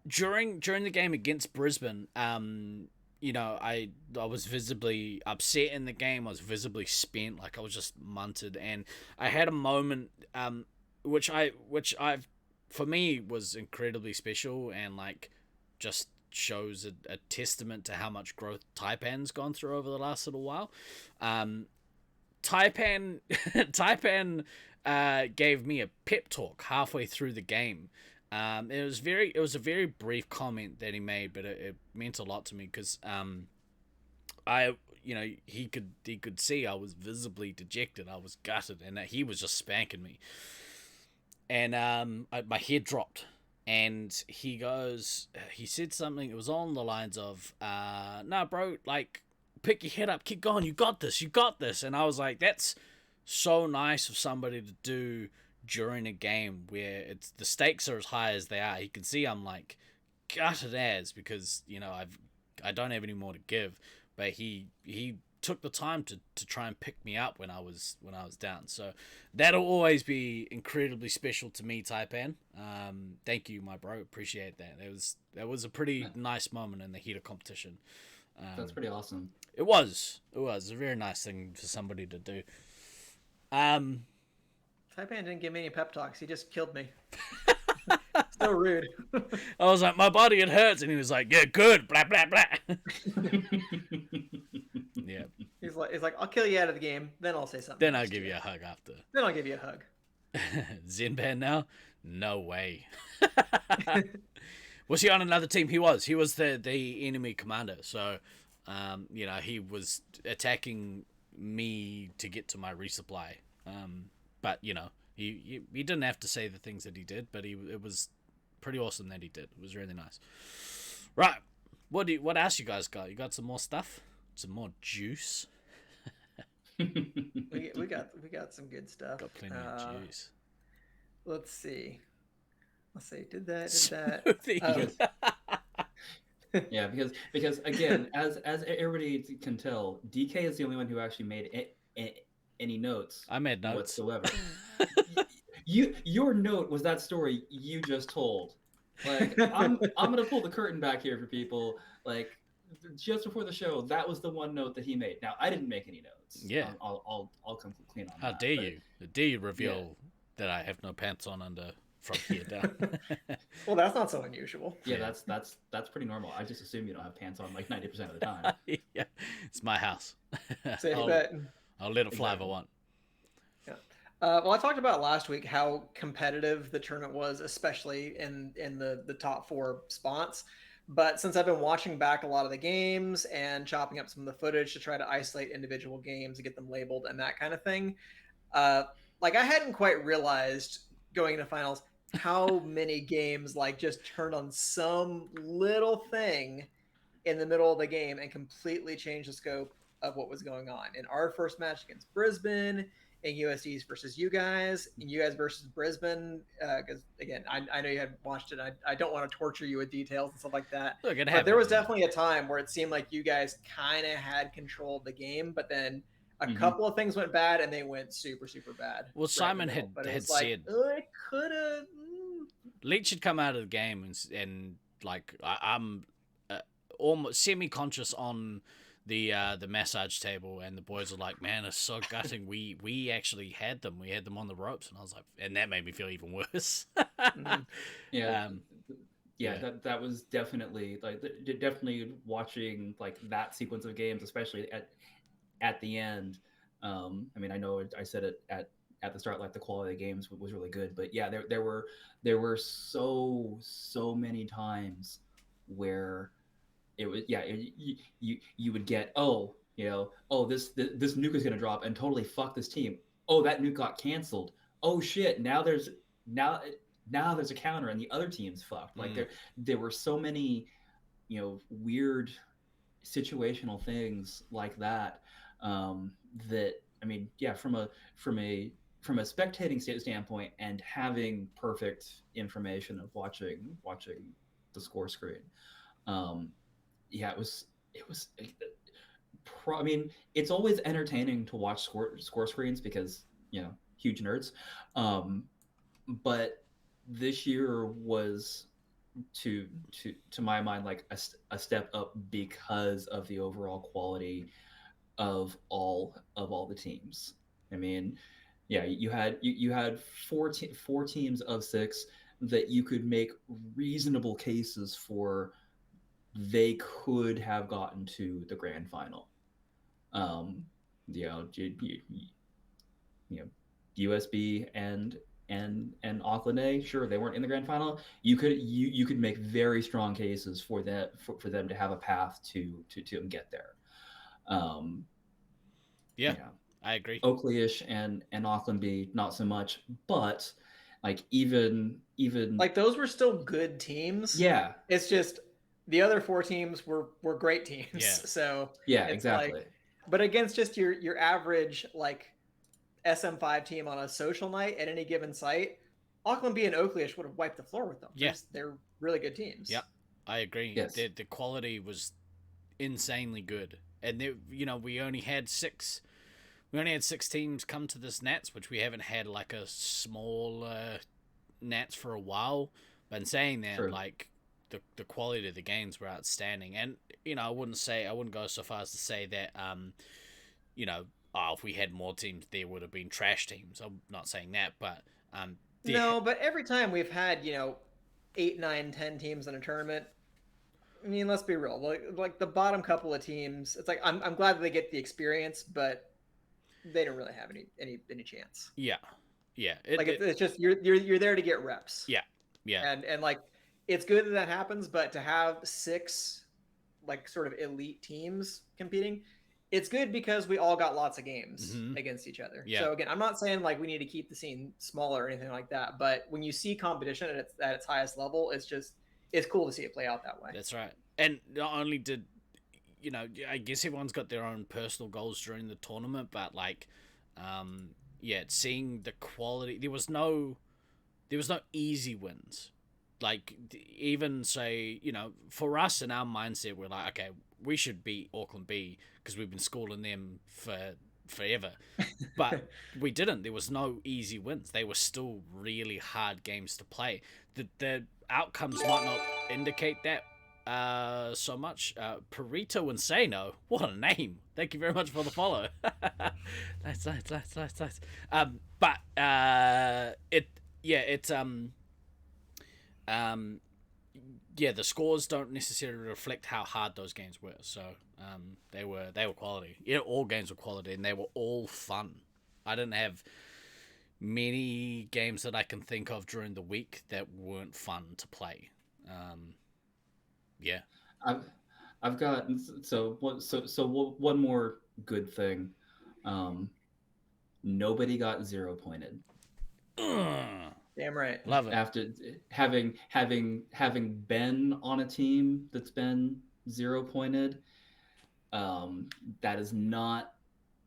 D: during the game against Brisbane, I was visibly upset in the game. I was visibly spent. Like, I was just munted, and I had a moment, which for me was incredibly special, and just shows a testament to how much growth Taipan's gone through over the last little while. Taipan gave me a pep talk halfway through the game. It was a very brief comment that he made, but it meant a lot to me because he could see I was visibly dejected. I was gutted, and that he was just spanking me. And my head dropped, and he said something. It was on the lines of, "Nah, bro, pick your head up, keep going. You got this." And I was like, that's so nice of somebody to do during a game where the stakes are as high as they are. He can see I'm gutted as, because I don't have any more to give, but he took the time to try and pick me up when I was down. So that'll always be incredibly special to me, Taipan. Thank you, my bro. Appreciate that. That was a pretty nice moment in the heat of competition.
F: That's pretty awesome.
D: It was a very nice thing for somebody to do.
E: Taipan didn't give me any pep talks. He just killed me. So rude.
D: I was like, my body, it hurts. And he was like, yeah, good. Blah, blah, blah. Yeah.
E: He's like, I'll kill you out of the game. Then I'll say something.
D: Then I'll give you a hug after.
E: Then I'll give you a hug.
D: Zenban now? No way. Was he on another team? He was the enemy commander. So, he was attacking me to get to my resupply. But he didn't have to say the things that he did, but it was pretty awesome that he did. It was really nice. Right, what else you guys got? You got some more stuff? Some more juice?
E: we got some good stuff.
D: Got plenty of juice.
E: Let's see. Did that.
F: Yeah, because again, as everybody can tell, DK is the only one who actually made any notes.
D: I made notes
F: whatsoever. Your note was that story you just told. Like I'm gonna pull the curtain back here for people. Like just before the show, that was the one note that he made. Now I didn't make any notes.
D: Yeah.
F: I'll come clean on
D: How
F: that.
D: dare
F: but-
D: you? How dare you reveal that I have no pants on under from here down?
E: Well, that's not so unusual.
F: Yeah, that's pretty normal. I just assume you don't have pants on like 90% of the time.
D: Yeah, it's my house.
E: Safe
D: I'll,
E: bet.
D: I'll let it fly if I
F: Exactly.
D: want.
E: Yeah. Well, I talked about last week how competitive the tournament was, especially in the top 4 spots. But since I've been watching back a lot of the games and chopping up some of the footage to try to isolate individual games and get them labeled and that kind of thing, like I hadn't quite realized going into finals how many games like just turned on some little thing in the middle of the game and completely changed the scope of what was going on. In our first match against Brisbane, in USD's versus you guys, in you guys versus Brisbane, because again, I know you hadn't watched it. I don't want to torture you with details and stuff like that.
D: Look, it
E: But there was
D: happened.
E: definitely a time where it seemed like you guys kind of had control of the game, but then a
F: Mhm.
E: couple of things went bad and they went super, super bad.
D: Well,
E: right in the
D: Simon
E: middle.
D: had-
E: But it
D: had
E: was like,
D: said-
E: it could have.
D: Leach had come out of the game and like I'm almost semi-conscious on the massage table, and the boys are like, "Man, it's so gutting. We actually had them. We had them on the ropes," and I was like, and that made me feel even worse.
E: Mhm.
F: Yeah.
D: Yeah.
F: That was definitely like definitely watching like that sequence of games, especially at the end. I mean, I know I said it at the start, like the quality of the games was really good, but yeah, there were so many times where it was you would get this nuke is gonna drop and totally fuck this team. Oh, that nuke got canceled. Oh shit! Now there's a counter and the other team's fucked. Like there were so many weird situational things like that that I mean from a spectating standpoint and having perfect information of watching the score screen. It was I mean, it's always entertaining to watch score screens because huge nerds. But this year was to my mind like a step up because of the overall quality of all the teams. I mean, yeah, you had four teams of 6 that you could make reasonable cases for they could have gotten to the grand final. USB and Auckland A, sure, they weren't in the grand final. You could make very strong cases for that for them to have a path to get there.
D: Yeah, I agree.
F: Oakley-ish and Auckland B, not so much, but like even
E: Like those were still good teams.
F: yeah,
E: It's just the other 4 teams were great teams.
D: Yeah.
E: So
F: yeah,
E: it's
F: exactly.
E: like, but against just your average like SM5 team on a social night at any given site, Auckland B and Oakley-ish would have wiped the floor with them.
D: Yeah.
E: They're really good teams.
D: Yeah, I agree.
F: Yes.
D: The quality was insanely good, and we only had 6. We only had 6 teams come to this Nats, which we haven't had like a small Nats for a while. But in saying that,
F: True.
D: like the quality of the games were outstanding, and I wouldn't go so far as to say that if we had more teams, there would have been trash teams. I'm not saying that, but
E: No, but every time we've had 8, 9, 10 teams in a tournament, I mean, let's be real. Like the bottom couple of teams, it's like I'm glad that they get the experience, but they don't really have any chance.
D: Yeah.
E: It's just you're there to get reps.
D: Yeah.
E: And like it's good that happens, but to have 6 like sort of elite teams competing, it's good because we all got lots of games against each other.
D: Yeah.
E: So again, I'm not saying like we need to keep the scene smaller or anything like that, but when you see competition at its highest level, it's cool to see it play out that way.
D: That's right. And not only did I guess everyone's got their own personal goals during the tournament, but like seeing the quality, there was no easy wins. Like even say, for us in our mindset, we're like, okay, we should beat Auckland B because we've been schooling them for forever. But we didn't. There was no easy wins. They were still really hard games to play. The outcomes might not indicate that so much. Perito Insano, what a name! Thank you very much for the follow. Nice. But the scores don't necessarily reflect how hard those games were. So they were quality. Yeah, all games were quality, and they were all fun. I didn't have many games that I can think of during the week that weren't fun to play. Yeah.
F: I've got one more good thing. Nobody got 0 pointed.
E: Damn right.
D: Love it.
F: After having been on a team that's been 0 pointed, that is not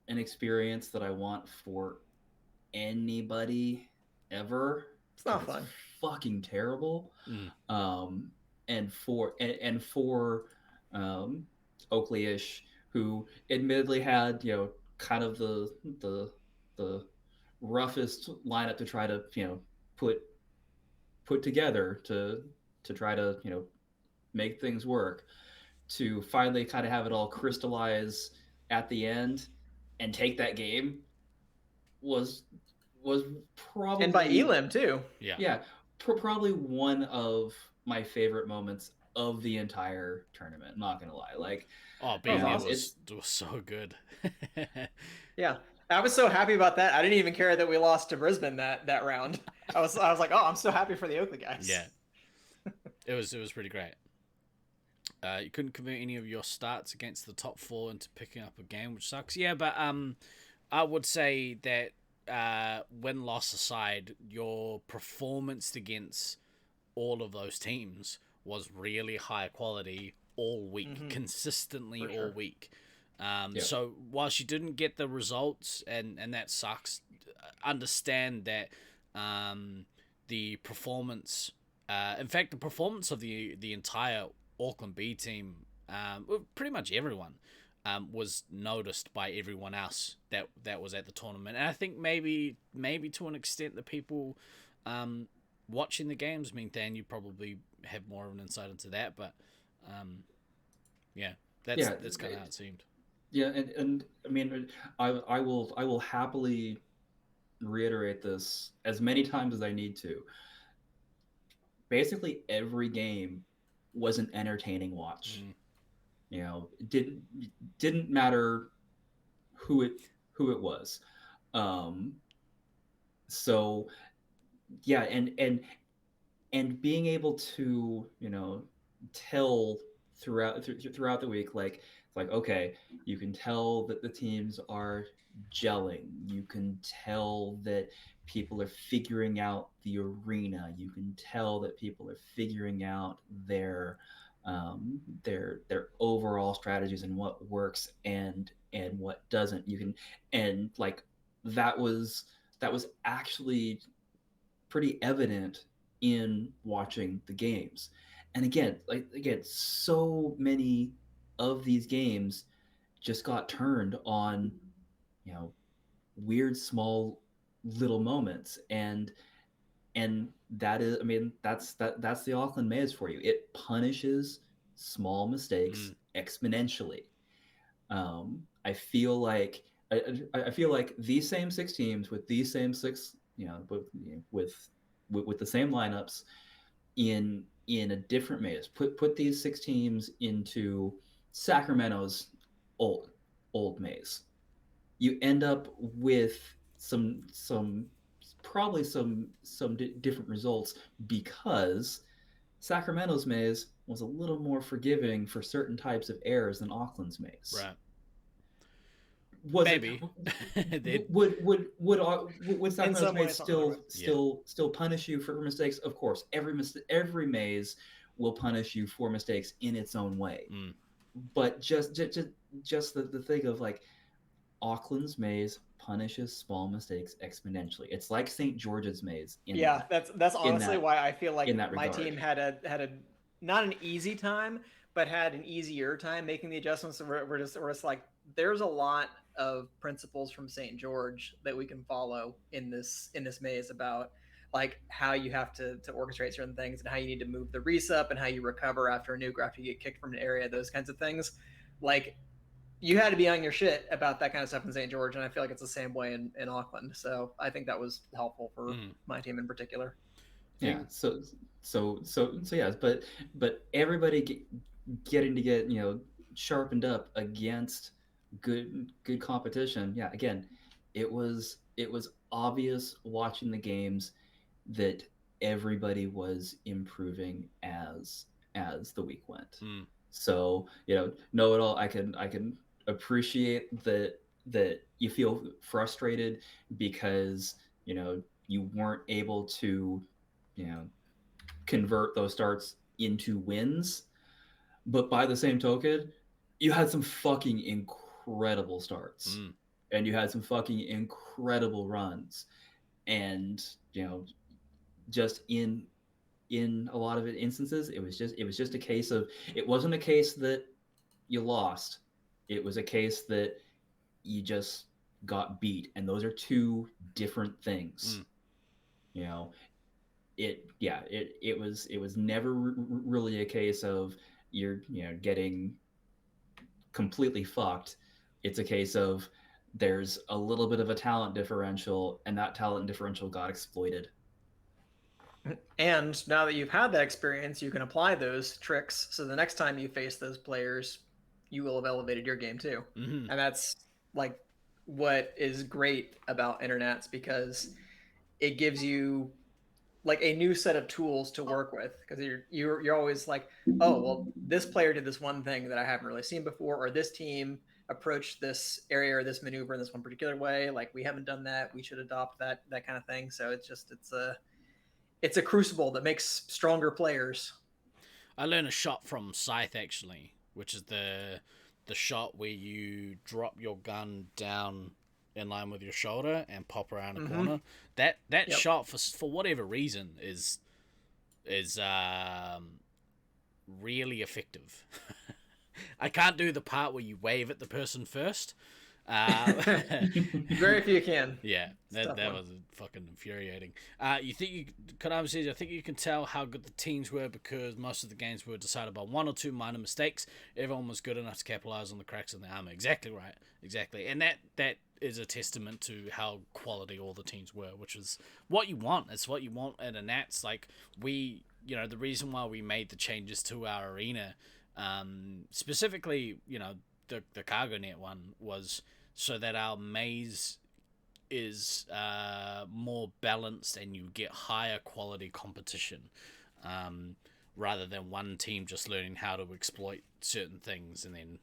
F: an experience that I want for anybody ever.
E: It's not fun.
F: Fucking terrible. And for Oakley-ish, who admittedly had, you know, kind of the roughest lineup to try to, you know, put together to try to, you know, make things work, to finally kind of have it all crystallize at the end and take that game was probably,
E: And by Elim too.
F: yeah, probably one of my favorite moments of the entire tournament. I'm not gonna lie, like,
D: being there
E: awesome.
D: was so good.
E: Yeah, I was so happy about that. I didn't even care that we lost to Brisbane that round. I was like, oh, I'm so happy for the Oakley guys.
D: Yeah, it was pretty great. You couldn't convert any of your starts against the top 4 into picking up a game, which sucks. Yeah, but I would say that win-loss aside, your performance against all of those teams was really high quality all week, consistently all week. So whilst you didn't get the results, and that sucks, understand that the performance, in fact, the performance of the entire Auckland B team, pretty much everyone, was noticed by everyone else that was at the tournament. And I think maybe to an extent the people watching the games, I mean, Dan, you probably have more of an insight into that, but that's kind of how it seemed.
F: Yeah, and I mean, I will happily reiterate this as many times as I need to. Basically, every game was an entertaining watch. You know, it didn't matter who it was. So yeah, and being able to, you know, tell throughout the week, like okay, you can tell that the teams are gelling. You can tell that people are figuring out the arena. You can tell that people are figuring out their overall strategies and what works and what doesn't. You can, and like that was actually pretty evident in watching the games. And again, so many of these games just got turned on, you know, weird small little moments, and that is, I mean, that's the Auckland Maze for you. It punishes small mistakes exponentially. I feel like these same 6 teams with these same 6, you know, with the same lineups in a different maze. Put these 6 teams into Sacramento's old maze. You end up with some different results, because Sacramento's maze was a little more forgiving for certain types of errors than Auckland's maze.
D: Right.
F: Maybe. Would Sacramento's maze still punish you for mistakes? Of course, every maze will punish you for mistakes in its own way. But just the thing of, like, Auckland's maze punishes small mistakes exponentially. It's like St. George's maze.
E: That's honestly why I feel like my
F: regard.
E: team had a not an easy time, but had an easier time making the adjustments. We're just like, there's a lot of principles from St. George that we can follow in this maze about, like how you have to orchestrate certain things and how you need to move the resup and how you recover after a nuke or after you get kicked from an area, those kinds of things. Like, you had to be on your shit about that kind of stuff in St. George, and I feel like it's the same way in Auckland. So I think that was helpful for my team in particular.
F: Yeah. So yes, but everybody getting to get sharpened up against good competition. Yeah. Again, it was obvious watching the games that everybody was improving as the week went. So know it all. I can appreciate that you feel frustrated because you weren't able to convert those starts into wins, but by the same token, you had some fucking incredible starts and you had some fucking incredible runs, and just in a lot of instances it was just a case of, it wasn't a case that you lost, it was a case that you just got beat, and those are two different things. It was never really a case of you're getting completely fucked. It's a case of there's a little bit of a talent differential, and that talent differential got exploited.
E: And now that you've had that experience, you can apply those tricks. So the next time you face those players, you will have elevated your game too. And that's like what is great about internets, because it gives you like a new set of tools to work with, because you're always like, oh well, this player did this one thing that I haven't really seen before, or this team approached this area or this maneuver in this one particular way, like we haven't done that, we should adopt that kind of thing. So it's a crucible that makes stronger players.
D: I learned a shot from Scythe actually, which is the shot where you drop your gun down in line with your shoulder and pop around a corner. That shot for whatever reason is really effective. I can't do the part where you wave at the person first.
E: Very few can.
D: Yeah, that was fucking infuriating. You think you could I think you can tell how good the teams were because most of the games were decided by one or two minor mistakes. Everyone was good enough to capitalize on the cracks in the armor. Exactly right. Exactly. And that is a testament to how quality all the teams were, which is what you want. It's what you want at a Nats. Like the reason why we made the changes to our arena, specifically, the cargo net one was so that our maze is more balanced and you get higher quality competition, rather than one team just learning how to exploit certain things and then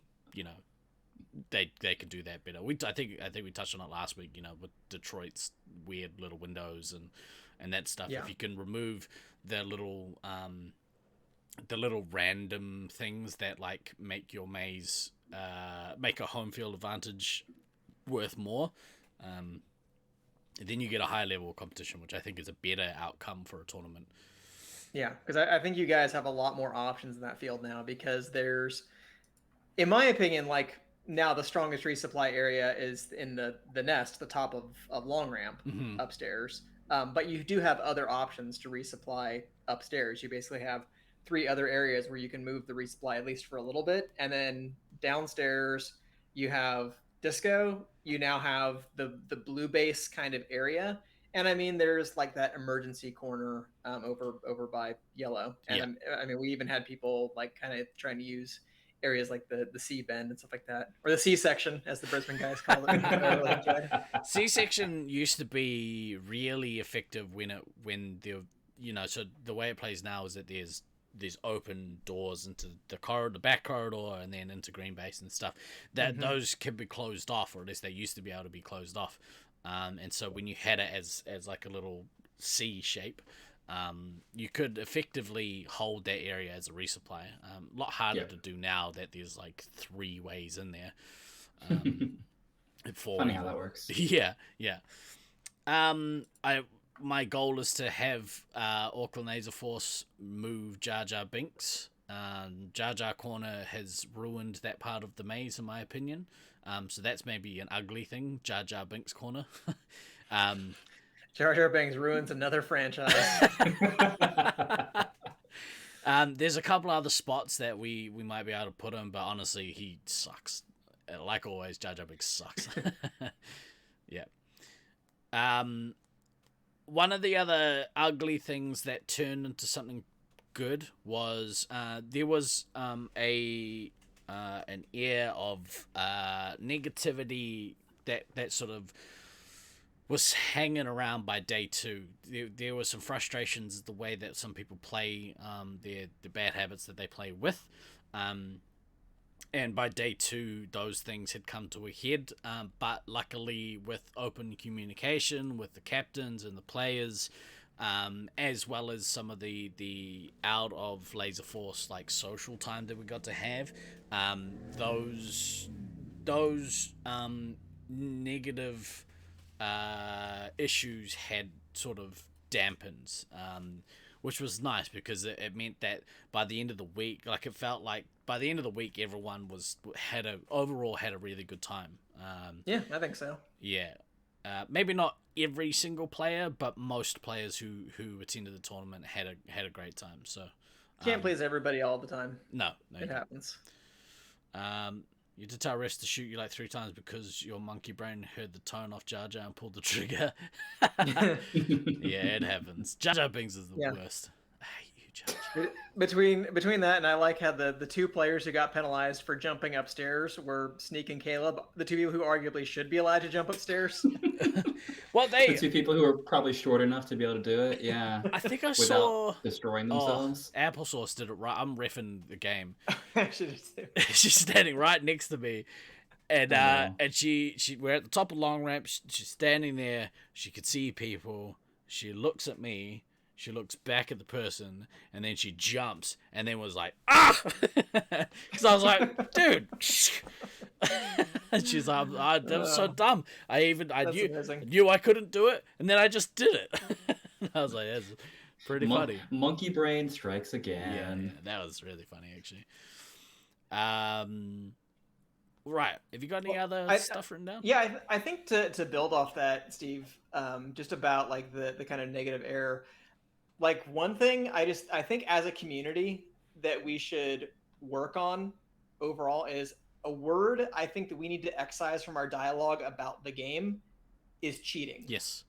D: they could do that better. I think we touched on it last week, with Detroit's weird little windows and that stuff.
E: Yeah.
D: If you can remove the little random things that like make your maze make a home field advantage worth more, then you get a high level of competition, which I think is a better outcome for a tournament.
E: Yeah, because I think you guys have a lot more options in that field now, because there's, in my opinion, like now the strongest resupply area is in the nest, the top of long ramp upstairs. But you do have other options to resupply upstairs. You basically have 3 other areas where you can move the resupply at least for a little bit, and then downstairs you have disco. You now have the blue base kind of area, and I mean there's like that emergency corner over by yellow, and I mean we even had people like kind of trying to use areas like the C bend and stuff like that, or the C section as the Brisbane guys call it.
D: C section used to be really effective so the way it plays now is that there's open doors into the back corridor and then into green base and stuff that those can be closed off, or at least they used to be able to be closed off, and so when you had it as like a little C shape, you could effectively hold that area as a resupply. A lot harder to do now that there's like 3 ways in there.
F: Funny how that works.
D: Yeah. My goal is to have Auckland Laserforce move Jar Jar Binks. Jar Jar Corner has ruined that part of the maze, in my opinion. So that's maybe an ugly thing, Jar Jar Binks Corner.
E: Jar Jar Binks ruins another franchise.
D: There's a couple other spots that we might be able to put him, but honestly, he sucks. Like always, Jar Jar Binks sucks. Yeah. One of the other ugly things that turned into something good was there was an air of negativity that sort of was hanging around by day 2. There were some frustrations the way that some people play, the bad habits that they play with, and by day 2 those things had come to a head, but luckily with open communication with the captains and the players, as well as some of the out of Laserforce like social time that we got to have, those negative issues had sort of dampened, which was nice because it meant that by the end of the week, like it felt like by the end of the week, everyone had a really good time.
E: Yeah, I think so.
D: Yeah, maybe not every single player, but most players who attended the tournament had a great time. So
E: Can't please everybody all the time.
D: no,
E: It happens.
D: You did tell Rest to shoot you like 3 times because your monkey brain heard the tone off Jar Jar and pulled the trigger. Yeah, it happens. Jar Jar Binks is the worst. I hate you, Jar Jar.
E: Between that and I like how the 2 players who got penalized for jumping upstairs were Sneak and Caleb, the 2 people who arguably should be allowed to jump upstairs.
D: Well,
F: The 2 people who are probably short enough to be able to do it, yeah.
D: I think I
F: without
D: saw
F: destroying themselves.
D: Applesauce did it right. I'm reffing the game.
E: She's
D: She's standing right next to me, and and she we're at the top of long ramp. She's standing there. She could see people. She looks at me. She looks back at the person, and then she jumps, and then was like, ah! Because I was like, dude. And she's like, that was so dumb. I knew I couldn't do it, and then I just did it. I was like, that's pretty funny.
F: Monkey brain strikes again.
D: Yeah, that was really funny, actually. Right. Have you got any other stuff written down?
E: Yeah, I think to build off that, Steve, just about like the kind of negative air. Like one thing I think as a community that we should work on overall is a word I think that we need to excise from our dialogue about the game is cheating.
D: Yes.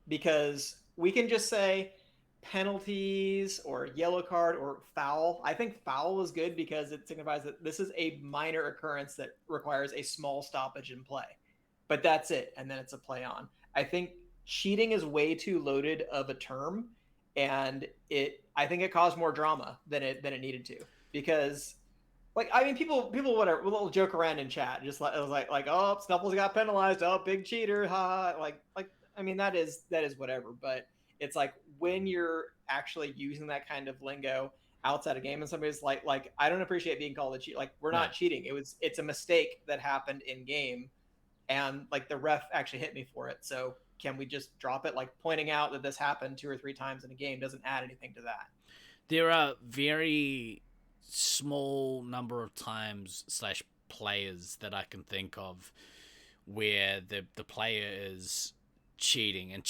E: Because we can just say penalties or yellow card or foul. I think foul is good because it signifies that this is a minor occurrence that requires a small stoppage in play. But that's it, and then it's a play on. I think cheating is way too loaded of a term, and I think it caused more drama than it needed to. Because people whatever will joke around in chat, just like it was like oh, Snuffles got penalized, oh, big cheater, ha. Like I mean that is whatever, but it's like when you're actually using that kind of lingo outside a game and somebody's like I don't appreciate being called a cheat. Like we're not cheating. It's a mistake that happened in game, and like the ref actually hit me for it. So can we just drop it? Like pointing out that this happened 2 or 3 times in a game doesn't add anything to that.
D: There are very small number of times / players that I can think of where the player is cheating, and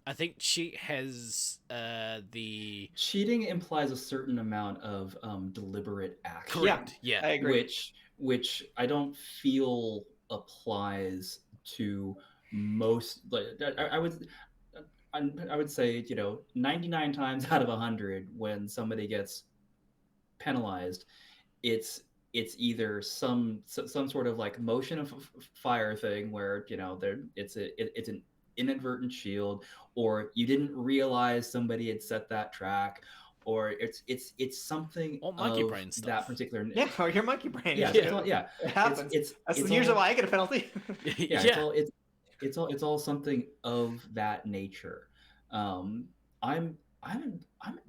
D: I think cheat has the
F: cheating implies a certain amount of deliberate action.
D: Correct. Yeah,
E: I agree.
F: Which I don't feel applies to most. Like I would say 99 times out of 100 when somebody gets penalized, it's either some sort of like motion of fire thing where it's an inadvertent shield, or you didn't realize somebody had set that track, or it's something
D: monkey brain stuff.
F: That particular
E: or your monkey brain.
F: Yeah.
E: It happens. That's usually why I get a penalty.
F: It's all something of that nature. I'm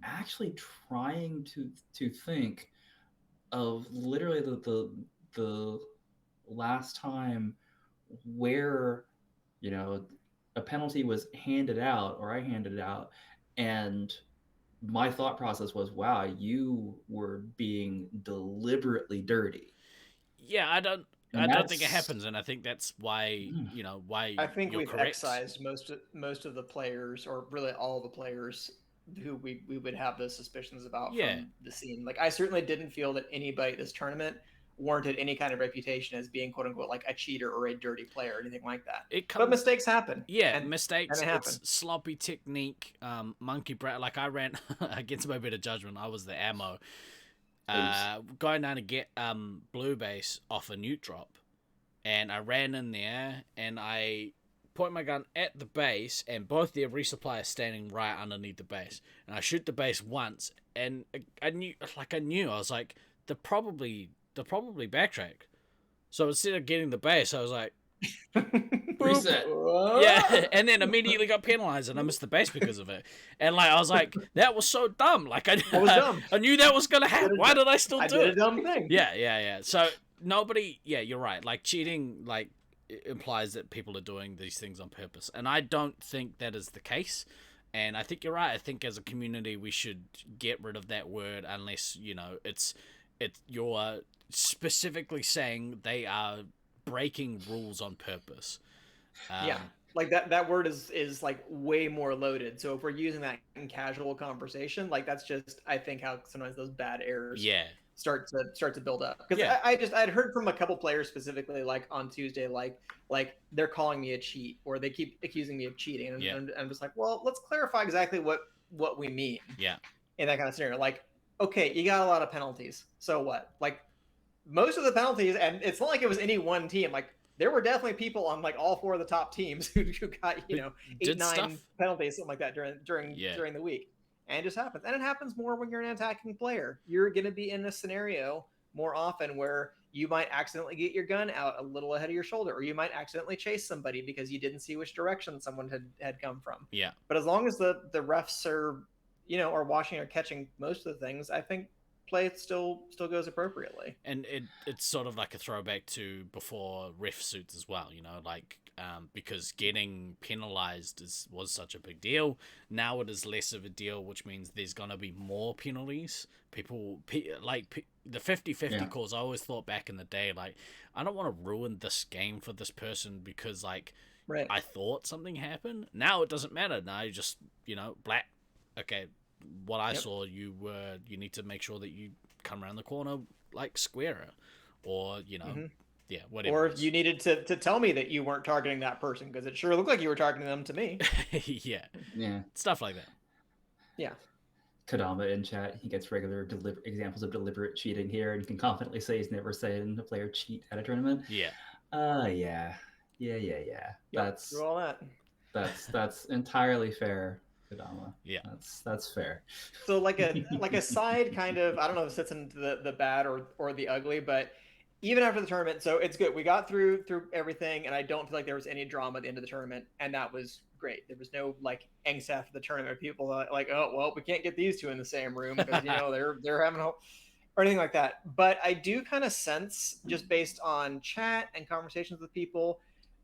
F: actually trying to think of literally the last time where a penalty was handed out, or I handed it out, and my thought process was, wow, you were being deliberately dirty.
D: Yeah, I don't I don't think it happens, and I think that's why why
E: I think
D: you're
E: we've
D: correct.
E: excised most of the players, or really all the players who we would have those suspicions about from the scene. Like, I certainly didn't feel that anybody at this tournament warranted any kind of reputation as being quote unquote like a cheater or a dirty player or anything like that. But mistakes happen.
D: Mistakes.
E: And
D: It's sloppy technique, monkey brat. Like, I ran against my better judgment. I was the ammo. Going down to get blue base off a newt drop, and I ran in there and I point my gun at the base, and both their resupply are standing right underneath the base, and I shoot the base once, and I knew I was like, they'll probably backtrack. So instead of getting the base, I was like,
F: Reset.
D: yeah, and then immediately got penalized, and I missed the base because of it. And like, I was like, that was so dumb. Like, I
E: was dumb.
D: I knew that was gonna happen. Why did I still do
E: did
D: it?
E: a dumb thing.
D: Yeah. So nobody. Yeah, you're right. Like, cheating, like, implies that people are doing these things on purpose, and I don't think that is the case. And I think you're right. I think as a community, we should get rid of that word, unless it's you're specifically saying they are breaking rules on purpose.
E: Yeah, like that word is like way more loaded. So if we're using that in casual conversation, like, that's just, I think, how sometimes those bad errors start to build up. Because I'd heard from a couple players specifically, like on Tuesday, like they're calling me a cheat, or they keep accusing me of cheating, and I'm just like, well, let's clarify exactly what we mean.
D: Yeah.
E: In that kind of scenario, like, okay, you got a lot of penalties, so what? Like, most of the penalties, and it's not like it was any one team. Like, there were definitely people on like all four of the top teams who got 8-9 penalties, something like that during the week. And it just happens. And it happens more when you're an attacking player. You're going to be in a scenario more often where you might accidentally get your gun out a little ahead of your shoulder, or you might accidentally chase somebody because you didn't see which direction someone had come from.
D: Yeah.
E: But as long as the refs are, are watching or catching most of the things, I think play still goes appropriately.
D: And it's sort of like a throwback to before ref suits as well, like, because getting penalized was such a big deal. Now it is less of a deal, which means there's going to be more penalties. The 50-50 calls, I always thought back in the day, like, I don't want to ruin this game for this person because, like,
E: right,
D: I thought something happened. Now it doesn't matter. Now you just, black. Okay, what I saw, you need to make sure that you come around the corner like squarer, or whatever.
E: Or you needed to tell me that you weren't targeting that person, because it sure looked like you were targeting them to me.
D: yeah stuff like that.
E: Yeah.
F: Kadama in chat, he gets regular examples of deliberate cheating here, and can confidently say he's never seen a player cheat at a tournament.
D: Yeah.
E: That's through all that.
F: That's entirely fair. Kadama.
D: Yeah,
F: that's fair.
E: So like a side kind of, I don't know if it sits into the bad or the ugly, but even after the tournament, so it's good. We got through everything, and I don't feel like there was any drama at the end of the tournament, and that was great. There was no like angst after the tournament. People like, oh well, we can't get these two in the same room because they're having hope or anything like that. But I do kind of sense, just based on chat and conversations with people,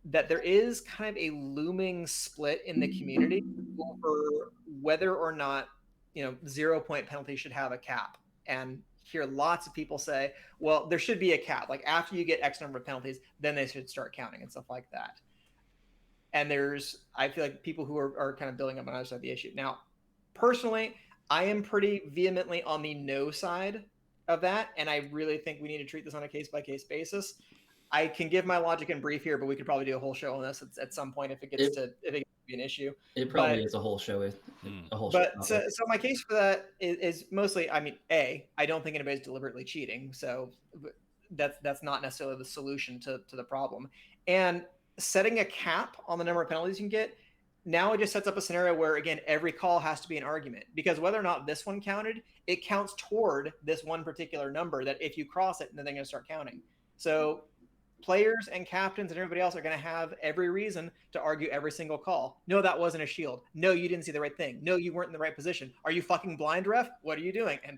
E: that there is kind of a looming split in the community over whether or not 0-point penalty should have a cap. And hear lots of people say, well, there should be a cap. Like, after you get X number of penalties, then they should start counting and stuff like that. And I feel like people who are kind of building up on either side of the issue. Now, personally, I am pretty vehemently on the no side of that, and I really think we need to treat this on a case-by-case basis. I can give my logic in brief here, but we could probably do a whole show on this at some point if it gets to be an issue.
F: It probably is a whole show.
E: So my case for that is mostly, I mean, I don't think anybody's deliberately cheating, so that's not necessarily the solution to the problem. And setting a cap on the number of penalties you can get, now it just sets up a scenario where, again, every call has to be an argument, because whether or not this one counted, it counts toward this one particular number that if you cross it, then they're going to start counting. So players and captains and everybody else are going to have every reason to argue every single call. No, that wasn't a shield. No, you didn't see the right thing. No, you weren't in the right position. Are you fucking blind, ref? What are you doing? And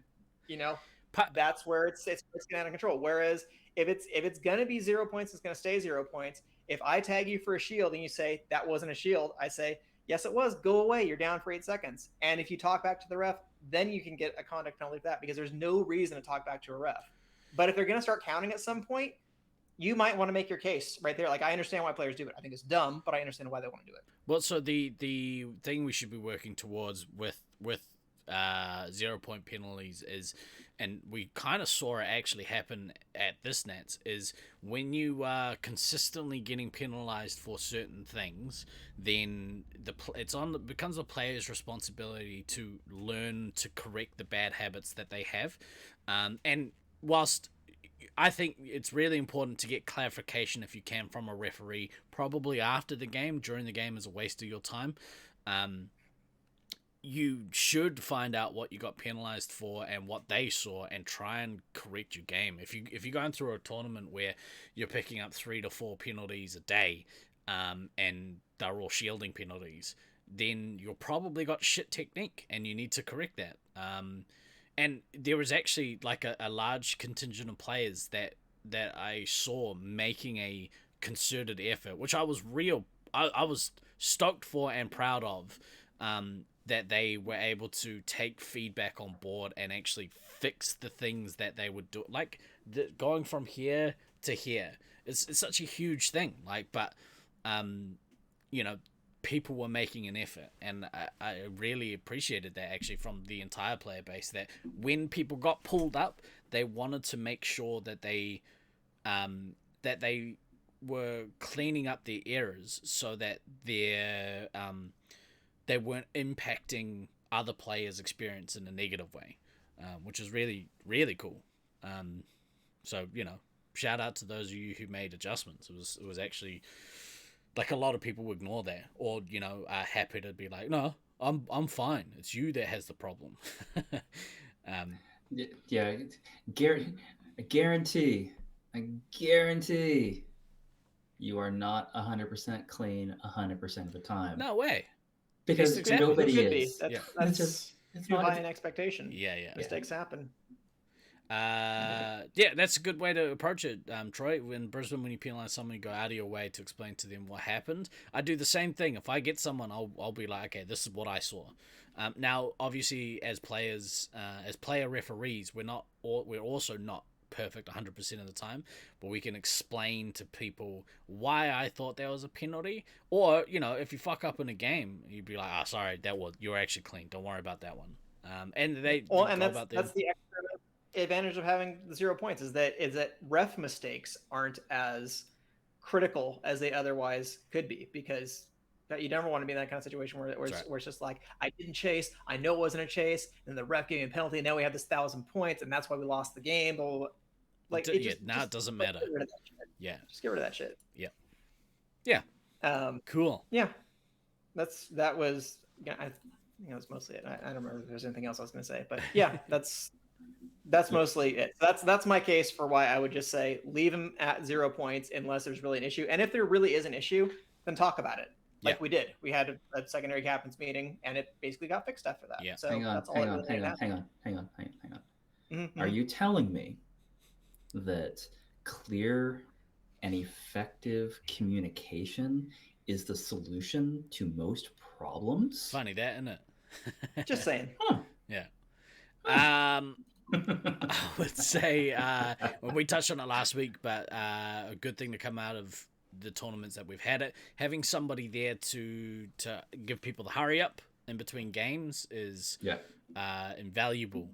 E: that's where it's getting out of control. Whereas if it's going to be 0 points, it's going to stay 0 points. If I tag you for a shield and you say that wasn't a shield, I say, yes, it was. Go away. You're down for 8 seconds. And if you talk back to the ref, then you can get a conduct penalty for that, because there's no reason to talk back to a ref. But if they're going to start counting at some point, you might want to make your case right there. Like, I understand why players do it. I think it's dumb, but I understand why they want to do it.
D: Well, so the thing we should be working towards with 0-point penalties is, and we kind of saw it actually happen at this Nats, is when you are consistently getting penalized for certain things, then becomes the player's responsibility to learn to correct the bad habits that they have, and whilst I think it's really important to get clarification if you can from a referee, probably after the game. During the game is a waste of your time. You should find out what you got penalized for and what they saw, and try and correct your game. If you're going through a tournament where you're picking up 3 to 4 penalties a day, and they're all shielding penalties, then you've probably got shit technique, and you need to correct that. And there was actually like a large contingent of players that I saw making a concerted effort, which I was I was stoked for and proud of, that they were able to take feedback on board and actually fix the things that they would do. Like going from here to here, it's such a huge thing. Like, but people were making an effort, and I really appreciated that actually from the entire player base, that when people got pulled up, they wanted to make sure that they were cleaning up their errors so that they weren't impacting other players' experience in a negative way, which is really, really cool. So, shout out to those of you who made adjustments. It was actually, like, a lot of people would ignore that, or are happy to be like, no, I'm fine. It's you that has the problem.
F: Yeah, I guarantee you are not 100% clean 100% of the time.
D: No way.
F: Because nobody is.
E: That's just too high an expectation.
D: Yeah.
E: Mistakes happen.
D: That's a good way to approach it, Troy. In Brisbane, when you penalize someone, you go out of your way to explain to them what happened. I do the same thing. If I get someone, I'll be like, okay, this is what I saw. Now, obviously, as players, as player referees, we're also not perfect 100% of the time, but we can explain to people why I thought there was a penalty. Or if you fuck up in a game, you'd be like, oh, sorry, you're actually clean, don't worry about that one. And that's the
E: extra advantage of having the 0 points, is that ref mistakes aren't as critical as they otherwise could be, because you never want to be in that kind of situation where it's just like, I didn't chase, I know it wasn't a chase, and the ref gave me a penalty, and now we have this 1,000 points, and that's why we lost the game. Like,
D: it doesn't matter. Yeah,
E: just get rid of that shit.
D: Yeah. Cool.
E: Yeah, that was. Yeah, I think that was mostly it. I don't remember if there's anything else I was going to say, but yeah, that's mostly it. That's my case for why I would just say leave him at 0 points unless there's really an issue, and if there really is an issue, then talk about it. Like we did. We had a secondary captains meeting, and it basically got fixed after that.
D: Yeah.
E: So
F: hang on.
E: Mm-hmm.
F: Are you telling me that clear and effective communication is the solution to most problems?
D: Funny that, isn't it?
E: Just saying.
F: Huh.
D: Yeah. I would say we touched on it last week, but a good thing to come out of the tournaments that we've had, having somebody there to give people the hurry up in between games is invaluable.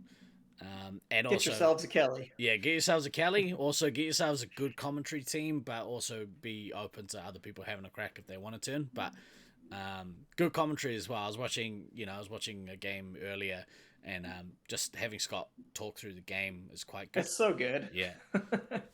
D: And
E: get yourselves a Kelly.
D: Yeah, get yourselves a Kelly. Also, get yourselves a good commentary team, but also be open to other people having a crack if they want to turn. But good commentary as well. I was watching a game earlier, and just having Scott talk through the game is quite good.
E: It's so good.
D: Yeah.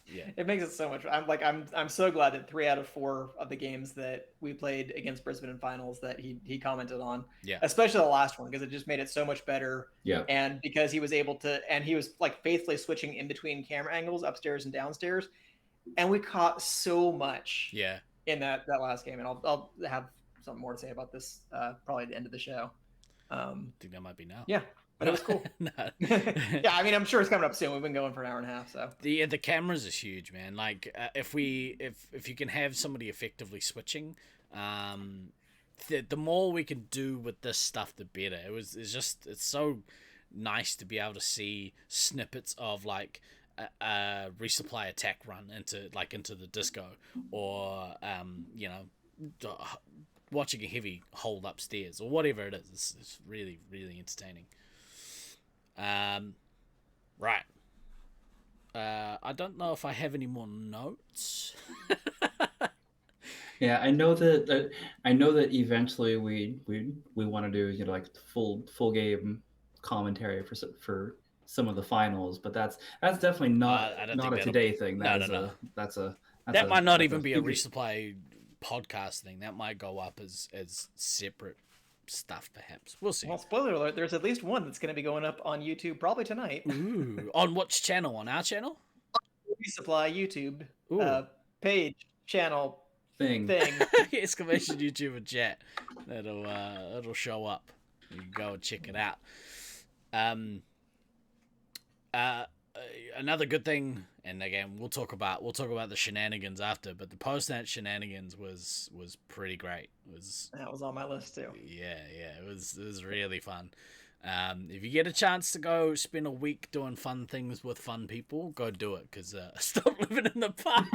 D: Yeah.
E: It makes it so much. I'm so glad that 3 out of 4 of the games that we played against Brisbane in finals that he commented on.
D: Yeah.
E: Especially the last one, because it just made it so much better.
F: Yeah.
E: And because he was able to, and he was like faithfully switching in between camera angles upstairs and downstairs, and we caught so much.
D: Yeah.
E: In that last game, and I'll have something more to say about this probably at the end of the show.
D: I think that might be now.
E: Yeah. But it was cool. Yeah, I mean, I'm sure it's coming up soon. We've been going for an hour and a half, so
D: the cameras is huge, man. Like if you can have somebody effectively switching, the more we can do with this stuff, the better. It's so nice to be able to see snippets of like a resupply attack run into the disco, or watching a heavy hold upstairs or whatever it is. It's really, really entertaining. Right. I don't know if I have any more notes.
F: Yeah, I know that eventually we want to do like full game commentary for some of the finals, but that's definitely not
D: I don't
F: not
D: think
F: a today thing.
D: No. That might not even be a resupply podcast thing. That might go up as separate stuff, perhaps. We'll see.
E: Well, spoiler alert, there's at least one that's going to be going up on YouTube probably tonight.
D: Ooh. On which channel? On our channel?
E: Resupply YouTube
D: Ooh.
E: page, channel,
F: thing.
D: Exclamation YouTube and chat. It'll show up. You can go and check it out. Another good thing, and again we'll talk about the shenanigans after, but the post-nat shenanigans was pretty great.
E: That was on my list too.
D: Yeah, it was really fun. If you get a chance to go spend a week doing fun things with fun people, go do it, because stop living in the past.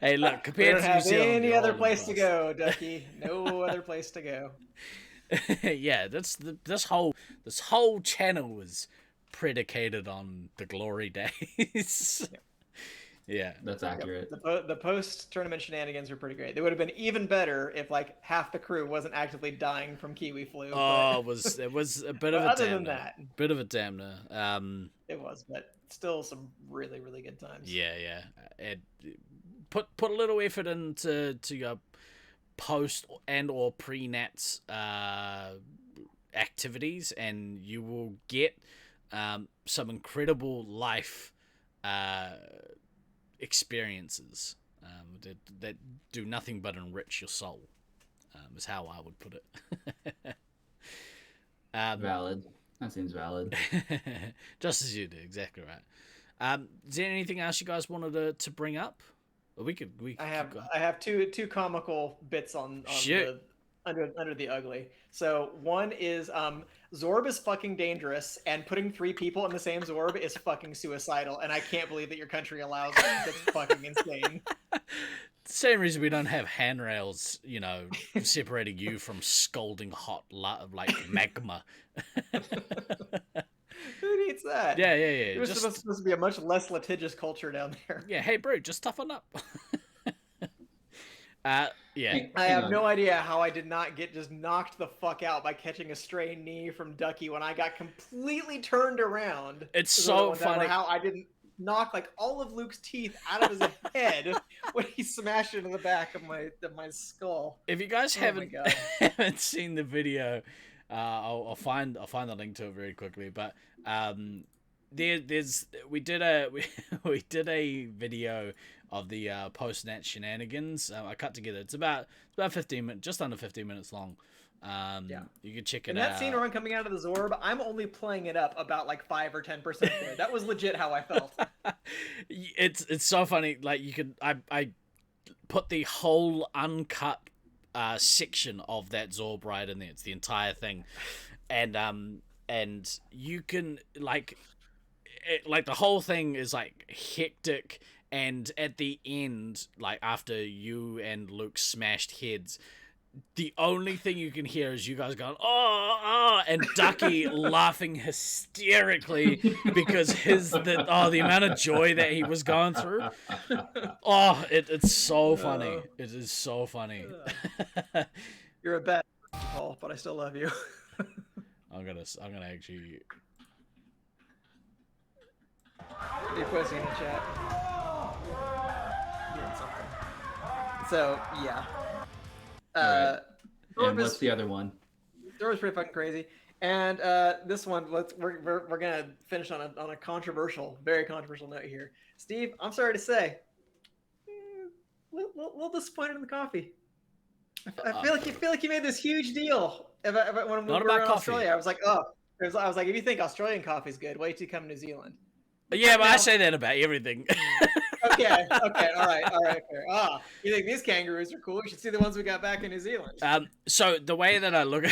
D: Hey, look, compared
E: We
D: to
E: don't
D: New
E: have
D: Zealand,
E: any
D: you're
E: other
D: all in the
E: place to
D: past.
E: go, Ducky. No other place to go.
D: Yeah, this whole channel was predicated on the glory days. Yeah,
F: That's accurate.
E: The post-tournament shenanigans were pretty great. They would have been even better if like half the crew wasn't actively dying from kiwi flu.
D: Oh, it was a bit of a
E: other
D: damner.
E: than that,
D: Bit of a damner.
E: it was, but still some really, really good times.
D: Yeah. And put a little effort into your post and or pre-nats activities, and you will get some incredible life experiences that do nothing but enrich your soul, is how I would put it.
F: Valid. That seems valid.
D: Just as you do, exactly right. Is there anything else you guys wanted to bring up?
E: I have two comical bits on
D: Shit.
E: under the ugly. So one is Zorb is fucking dangerous, and putting 3 people in the same Zorb is fucking suicidal, and I can't believe that your country allows it. That's fucking insane.
D: Same reason we don't have handrails, separating you from scalding hot like magma.
E: Who needs that?
D: Yeah.
E: It was supposed to be a much less litigious culture down there.
D: Yeah, hey bro, just toughen up. Yeah.
E: I have no idea how I did not get just knocked the fuck out by catching a stray knee from Ducky when I got completely turned around.
D: It's
E: This is
D: so
E: one time where
D: funny.
E: how I didn't knock like all of Luke's teeth out of his head when he smashed into the back of my skull.
D: If you guys
E: Oh my
D: haven't
E: God.
D: haven't seen the video, I'll find the link to it very quickly. But we did a video of the post-nat shenanigans. I cut together. It's about 15 minutes, just under 15 minutes long.
E: Yeah.
D: You can check it
E: In
D: out.
E: that scene where I'm coming out of the Zorb, I'm only playing it up about like 5 or 10% there. That was legit how I felt.
D: It's so funny. Like I put the whole uncut section of that Zorb right in there. It's the entire thing, and you can like the whole thing is like hectic. And at the end, like after you and Luke smashed heads, the only thing you can hear is you guys going, oh, and Ducky laughing hysterically because the amount of joy that he was going through. Oh, it's so funny. It is so funny.
E: You're a bad Paul, but I still love you.
D: I'm gonna actually.
E: You're posting in the chat. Doing something. So yeah.
F: Right.
E: Zorb
F: And what's the other one?
E: Zorb is pretty fucking crazy. And this one, we're gonna finish on a very controversial note here. Steve, I'm sorry to say, little disappointed in the coffee. I feel like you made this huge deal when we
D: Not
E: were
D: about
E: in
D: coffee.
E: Australia. I was like, oh, I was like, if you think Australian coffee's good, wait till you come to New Zealand.
D: Yeah, but I
E: Now-
D: say that about everything.
E: Okay, all right, fair. You think these kangaroos are cool? You should see the ones we got back in New Zealand.
D: So the way that I look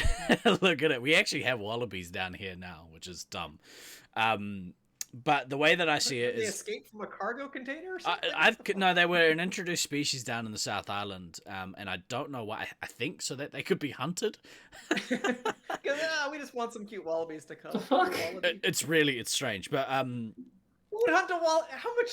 D: look at it, we actually have wallabies down here now, which is dumb. But the way that I see it
E: They
D: is,
E: escaped from a cargo container or something?
D: no, they were an introduced species down in the South Island, and I don't know why. I think so that they could be hunted.
E: Because we just want some cute wallabies to come.
F: fuck?
D: It's strange, but
E: Who would hunt a wall? How much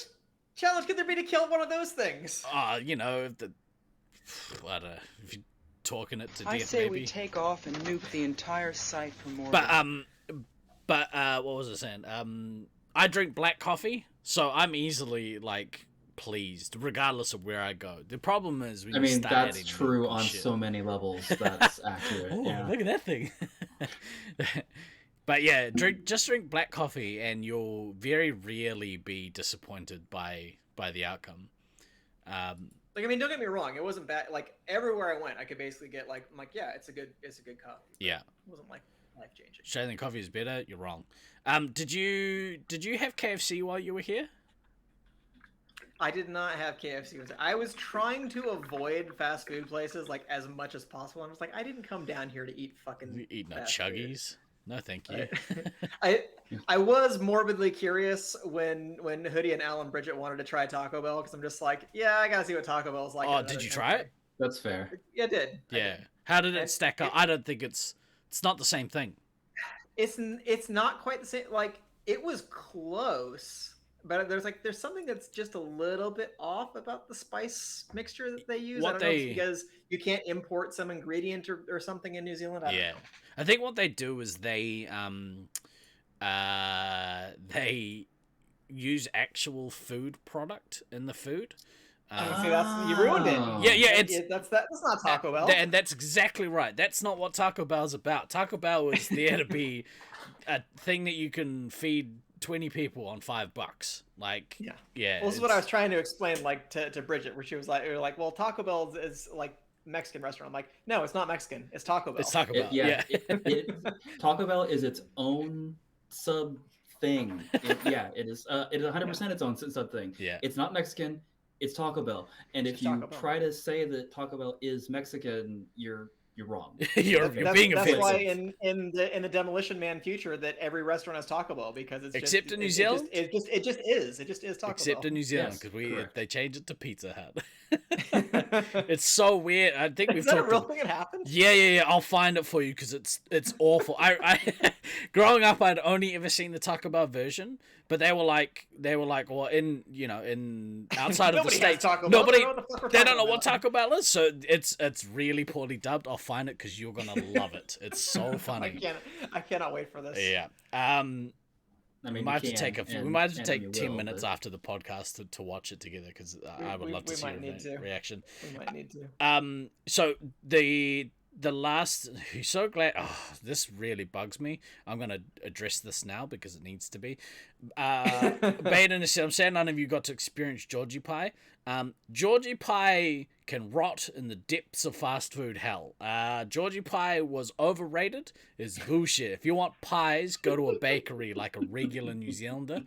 E: challenge could there be to kill one of those things?
D: you know, I don't know, if you're talking it to
G: I
D: death,
G: say
D: maybe.
G: we take off and nuke the entire site for more.
D: But what was I saying? I drink black coffee, so I'm easily like pleased, regardless of where I go. The problem is when
F: I
D: you
F: mean,
D: start
F: that's
D: adding
F: true
D: milk and
F: on
D: shit.
F: so many levels. That's accurate.
D: Oh,
F: Yeah.
D: look at that thing. But yeah, just drink black coffee, and you'll very rarely be disappointed by the outcome.
E: Like, I mean, don't get me wrong, it wasn't bad. Like, everywhere I went, I could basically get like, I'm like, yeah, it's a good cup.
D: Yeah.
E: It wasn't like life changing.
D: Saying coffee is better, you're wrong. Did you have KFC while you were here?
E: I did not have KFC. I was trying to avoid fast food places like as much as possible. I was like, I didn't come down here to eat fucking.
D: Eating no
E: fast food.
D: Chuggies? No, thank you.
E: I was morbidly curious when Hoodie and Alan Bridget wanted to try Taco Bell because I'm just like, yeah, I gotta see what Taco Bell's like.
D: Oh,
E: in
D: did
E: another
D: you try
E: country.
D: it?
F: That's fair.
E: Yeah, I did.
D: Yeah. How did it stack up? I don't think it's not the same thing.
E: It's not quite the same. Like, it was close, but there's something that's just a little bit off about the spice mixture that they use. I don't know if it's because you can't import some ingredient or something in New Zealand. I don't know.
D: I think what they do is they use actual food product in the food.
E: See, you ruined it.
D: Yeah,
E: that's not Taco Bell.
D: And that's exactly right. That's not what Taco Bell's about. Taco Bell is there to be a thing that you can feed 20 people on $5. Like, yeah.
E: Well, this is what I was trying to explain, like to Bridget, where she was like, well, Taco Bell is like Mexican restaurant. I'm like, no, it's not Mexican. It's Taco Bell.
D: It's Taco Bell. Yeah.
F: Taco Bell is its own sub thing. It is. It is 100% its own sub thing.
D: Yeah.
F: It's not Mexican. It's Taco Bell. And if you try to say that Taco Bell is Mexican, you're wrong.
D: you're being offensive.
E: That's why in the Demolition Man future that every restaurant has Taco Bell because it's
D: except in New Zealand.
E: It just is Taco Bell.
D: Except in New Zealand because
F: Yes,
D: they changed it to Pizza Hut. It's so weird. I think we've
E: Is that a
D: talked
E: real thing that happened?
D: Yeah. I'll find it for you because it's awful. I growing up, I'd only ever seen the Taco Bell version, but they were like, well, in outside of the states, nobody they don't know what Taco Bell is. So it's really poorly dubbed. I'll find it because you're gonna love it. It's so funny.
E: I cannot wait for this.
D: Yeah.
F: I mean,
D: we might have to take 10 minutes
F: but...
D: after the podcast to watch it together because I would love to see your reaction.
E: We might need to.
D: So the last, so glad. Oh, this really bugs me. I'm gonna address this now because it needs to be. Baden, I'm saying none of you got to experience Georgie Pie. Georgie Pie can rot in the depths of fast food hell. Georgie Pie was overrated. It's bullshit. If you want pies, go to a bakery like a regular New Zealander.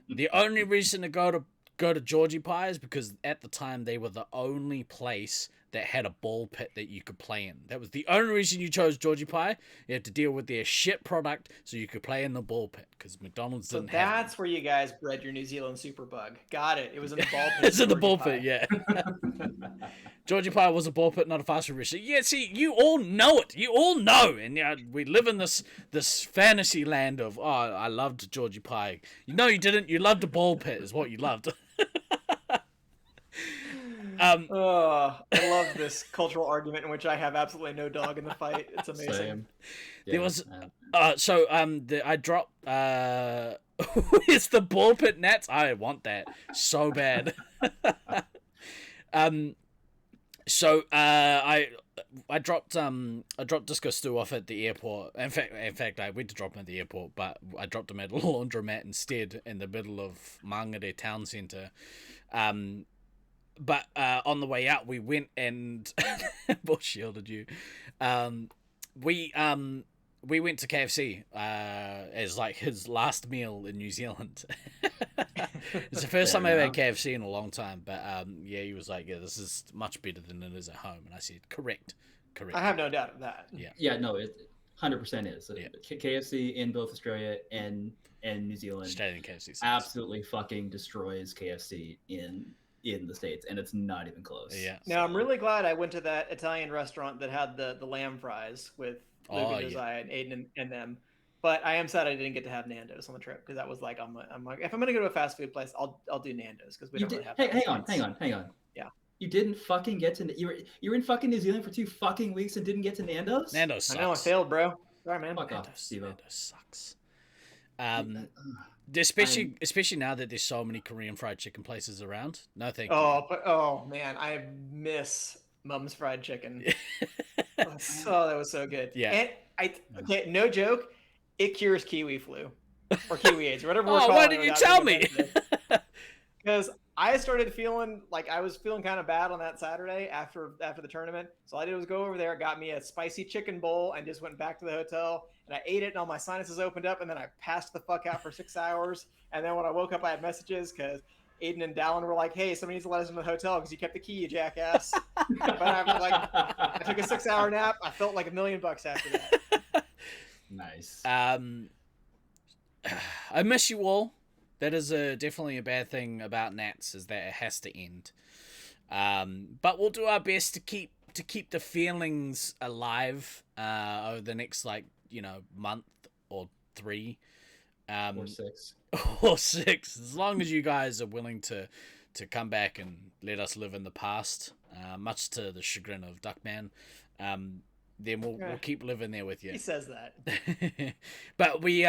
D: The only reason to go to Georgie Pie is because at the time they were the only place that had a ball pit that you could play in. That was the only reason you chose Georgie Pie. You had to deal with their shit product so you could play in the ball pit because McDonald's didn't have it.
E: That's where you guys bred your New Zealand superbug. Got it. It was in the ball pit.
D: It's in the ball pit, yeah. Georgie Pie was a ball pit, not a fast food restaurant. Yeah, see, you all know it. You all know. And we live in this fantasy land of, I loved Georgie Pie. No, you didn't. You loved a ball pit is what you loved.
E: I love this cultural argument in which I have absolutely no dog in the fight. It's amazing.
F: Same.
D: There was I dropped it's the ball pit nets. I want that so bad. I dropped Disco Stu off at the airport. In fact, I went to drop him at the airport, but I dropped him at a laundromat instead in the middle of Mangere town centre. But on the way out, we went and bullshielded you. we went to KFC as like his last meal in New Zealand. It's the first time I've had KFC in a long time, but yeah, he was like, "Yeah, this is much better than it is at home," and I said, "Correct."
E: I have no doubt of that.
F: Yeah, no, it 100% is.
D: Yeah.
F: KFC in both Australia and New Zealand,
D: Australian KFC
F: absolutely fucking destroys KFC in the States, and it's not even close.
D: Yeah.
E: Now I'm really glad I went to that Italian restaurant that had the lamb fries with Luke and Josiah and Aiden and them. But I am sad I didn't get to have Nando's on the trip because that was like I'm like if I'm gonna go to a fast food place, I'll do Nando's because we don't really have.
F: Hang on.
E: Yeah.
F: You didn't fucking get to you were in fucking New Zealand for 2 fucking weeks and didn't get to Nando's?
D: Nando's sucks.
E: I know I failed, bro. Sorry, man.
F: Fuck off, Steve-O.
D: Nando's sucks. Especially now that there's so many Korean fried chicken places around. No thank you.
E: Oh man, I miss Mum's fried chicken. That was so good.
D: Yeah.
E: And okay, no joke, it cures kiwi flu or kiwi AIDS or whatever.
D: Oh, why didn't you tell me?
E: Because I started feeling like I was feeling kind of bad on that Saturday after the tournament. So all I did was go over there, got me a spicy chicken bowl, and just went back to the hotel. And I ate it, and all my sinuses opened up, and then I passed the fuck out for 6 hours. And then when I woke up, I had messages because Aiden and Dallin were like, "Hey, somebody needs to let us into the hotel because you kept the key, you jackass." But I took a 6-hour nap. I felt like $1 million after that.
F: Nice.
D: I miss you all. That is definitely a bad thing about Nats is that it has to end. But we'll do our best to keep the feelings alive over the next month or 3.
F: Or 6.
D: Or 6. As long as you guys are willing to come back and let us live in the past, much to the chagrin of Duckman, then we'll keep living there with you.
E: He says that.
D: But we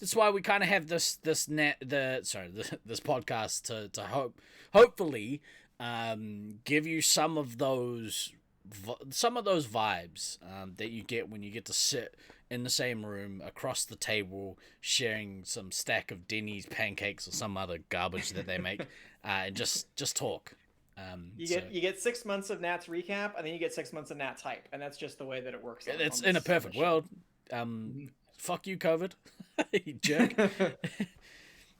D: that's why we kind of have this podcast to hopefully give you some of those vibes that you get when you get to sit in the same room across the table sharing some stack of Denny's pancakes or some other garbage that they make and just talk.
E: You get 6 months of Nats recap and then you get 6 months of Nats hype, and that's just the way that it works.
D: It's in a perfect world. Fuck you, COVID. You jerk.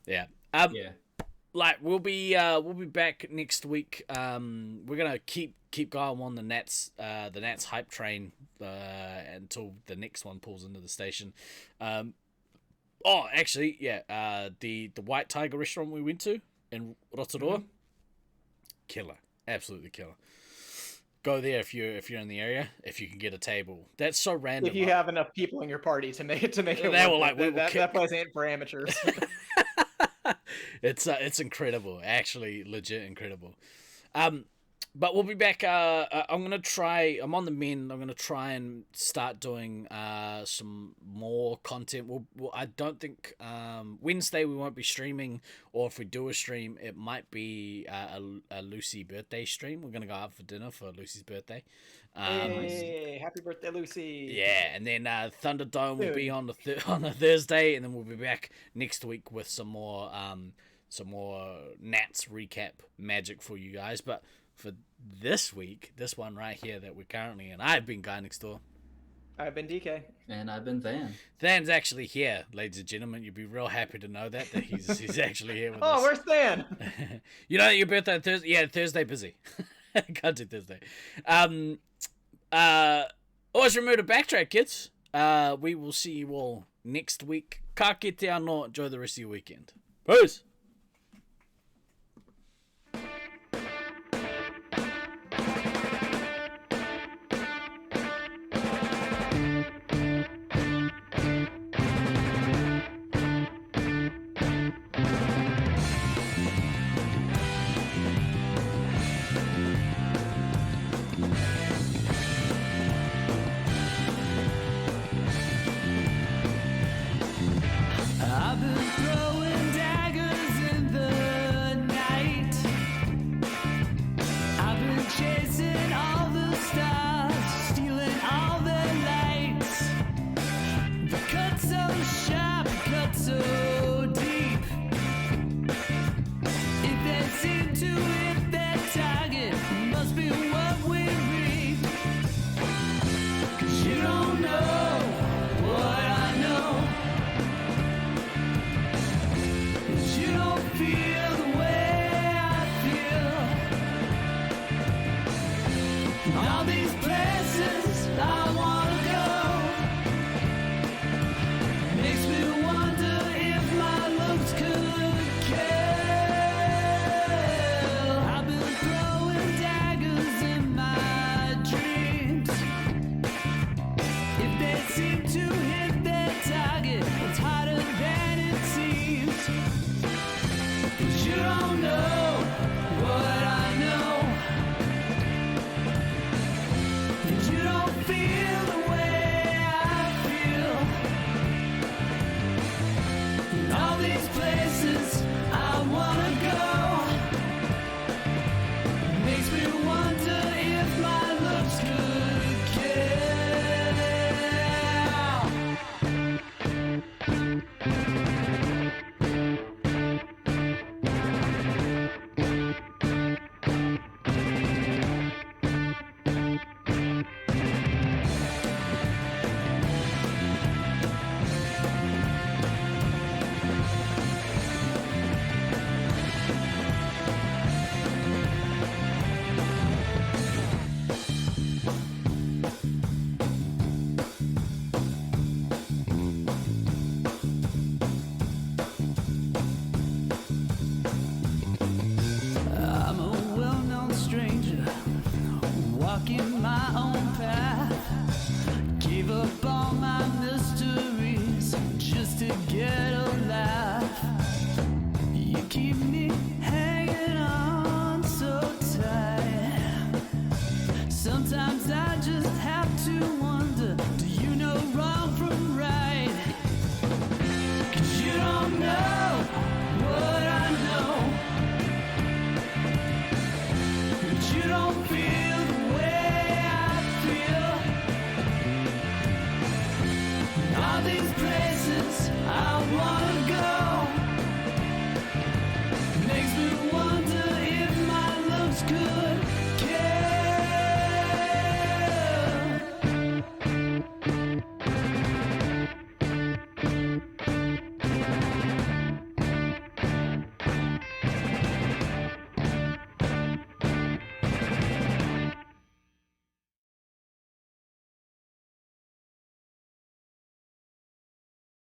D: Yeah.
F: Yeah.
D: Like we'll be back next week. We're gonna keep going on the Nats hype train until the next one pulls into the station. The White Tiger restaurant we went to in Rotorua, killer, absolutely killer. Go there if you're in the area, if you can get a table. That's so random.
E: If you have enough people in your party to make it
D: They were like,
E: that place ain't for amateurs.
D: It's incredible, actually, legit incredible. But we'll be back. I'm on the mend. I'm gonna try and start doing some more content. I don't think Wednesday we won't be streaming, or if we do a stream, it might be a Lucy birthday stream. We're gonna go out for dinner for Lucy's birthday.
E: Hey, happy birthday, Lucy!
D: Yeah, and then Thunderdome will be on a Thursday, and then we'll be back next week with some more Nats recap magic for you guys. But for this week, this one right here that we're currently in, I've been Guy Next Door.
E: I've been DK.
F: And I've been Than.
D: Than's actually here, ladies and gentlemen. You'd be real happy to know that he's actually here with us.
E: Oh, where's Than?
D: You know your birthday on Thursday? Yeah, Thursday busy. Can't do Thursday. Always remember to backtrack, kids. We will see you all next week. Ka kite anō. Enjoy the rest of your weekend. Peace.
A: I've been throwing daggers all these places I wanna go. Makes me wonder if my looks could kill. I've been throwing daggers in my dreams. If they seem to hit their target, it's harder than it seems. 'Cause you don't know what I know. And you don't feel the way I feel. In all these places I wanna go. Makes me wonder if my looks could kill. I'm a well-known stranger, walking my own path. Gave up all my mysteries just to get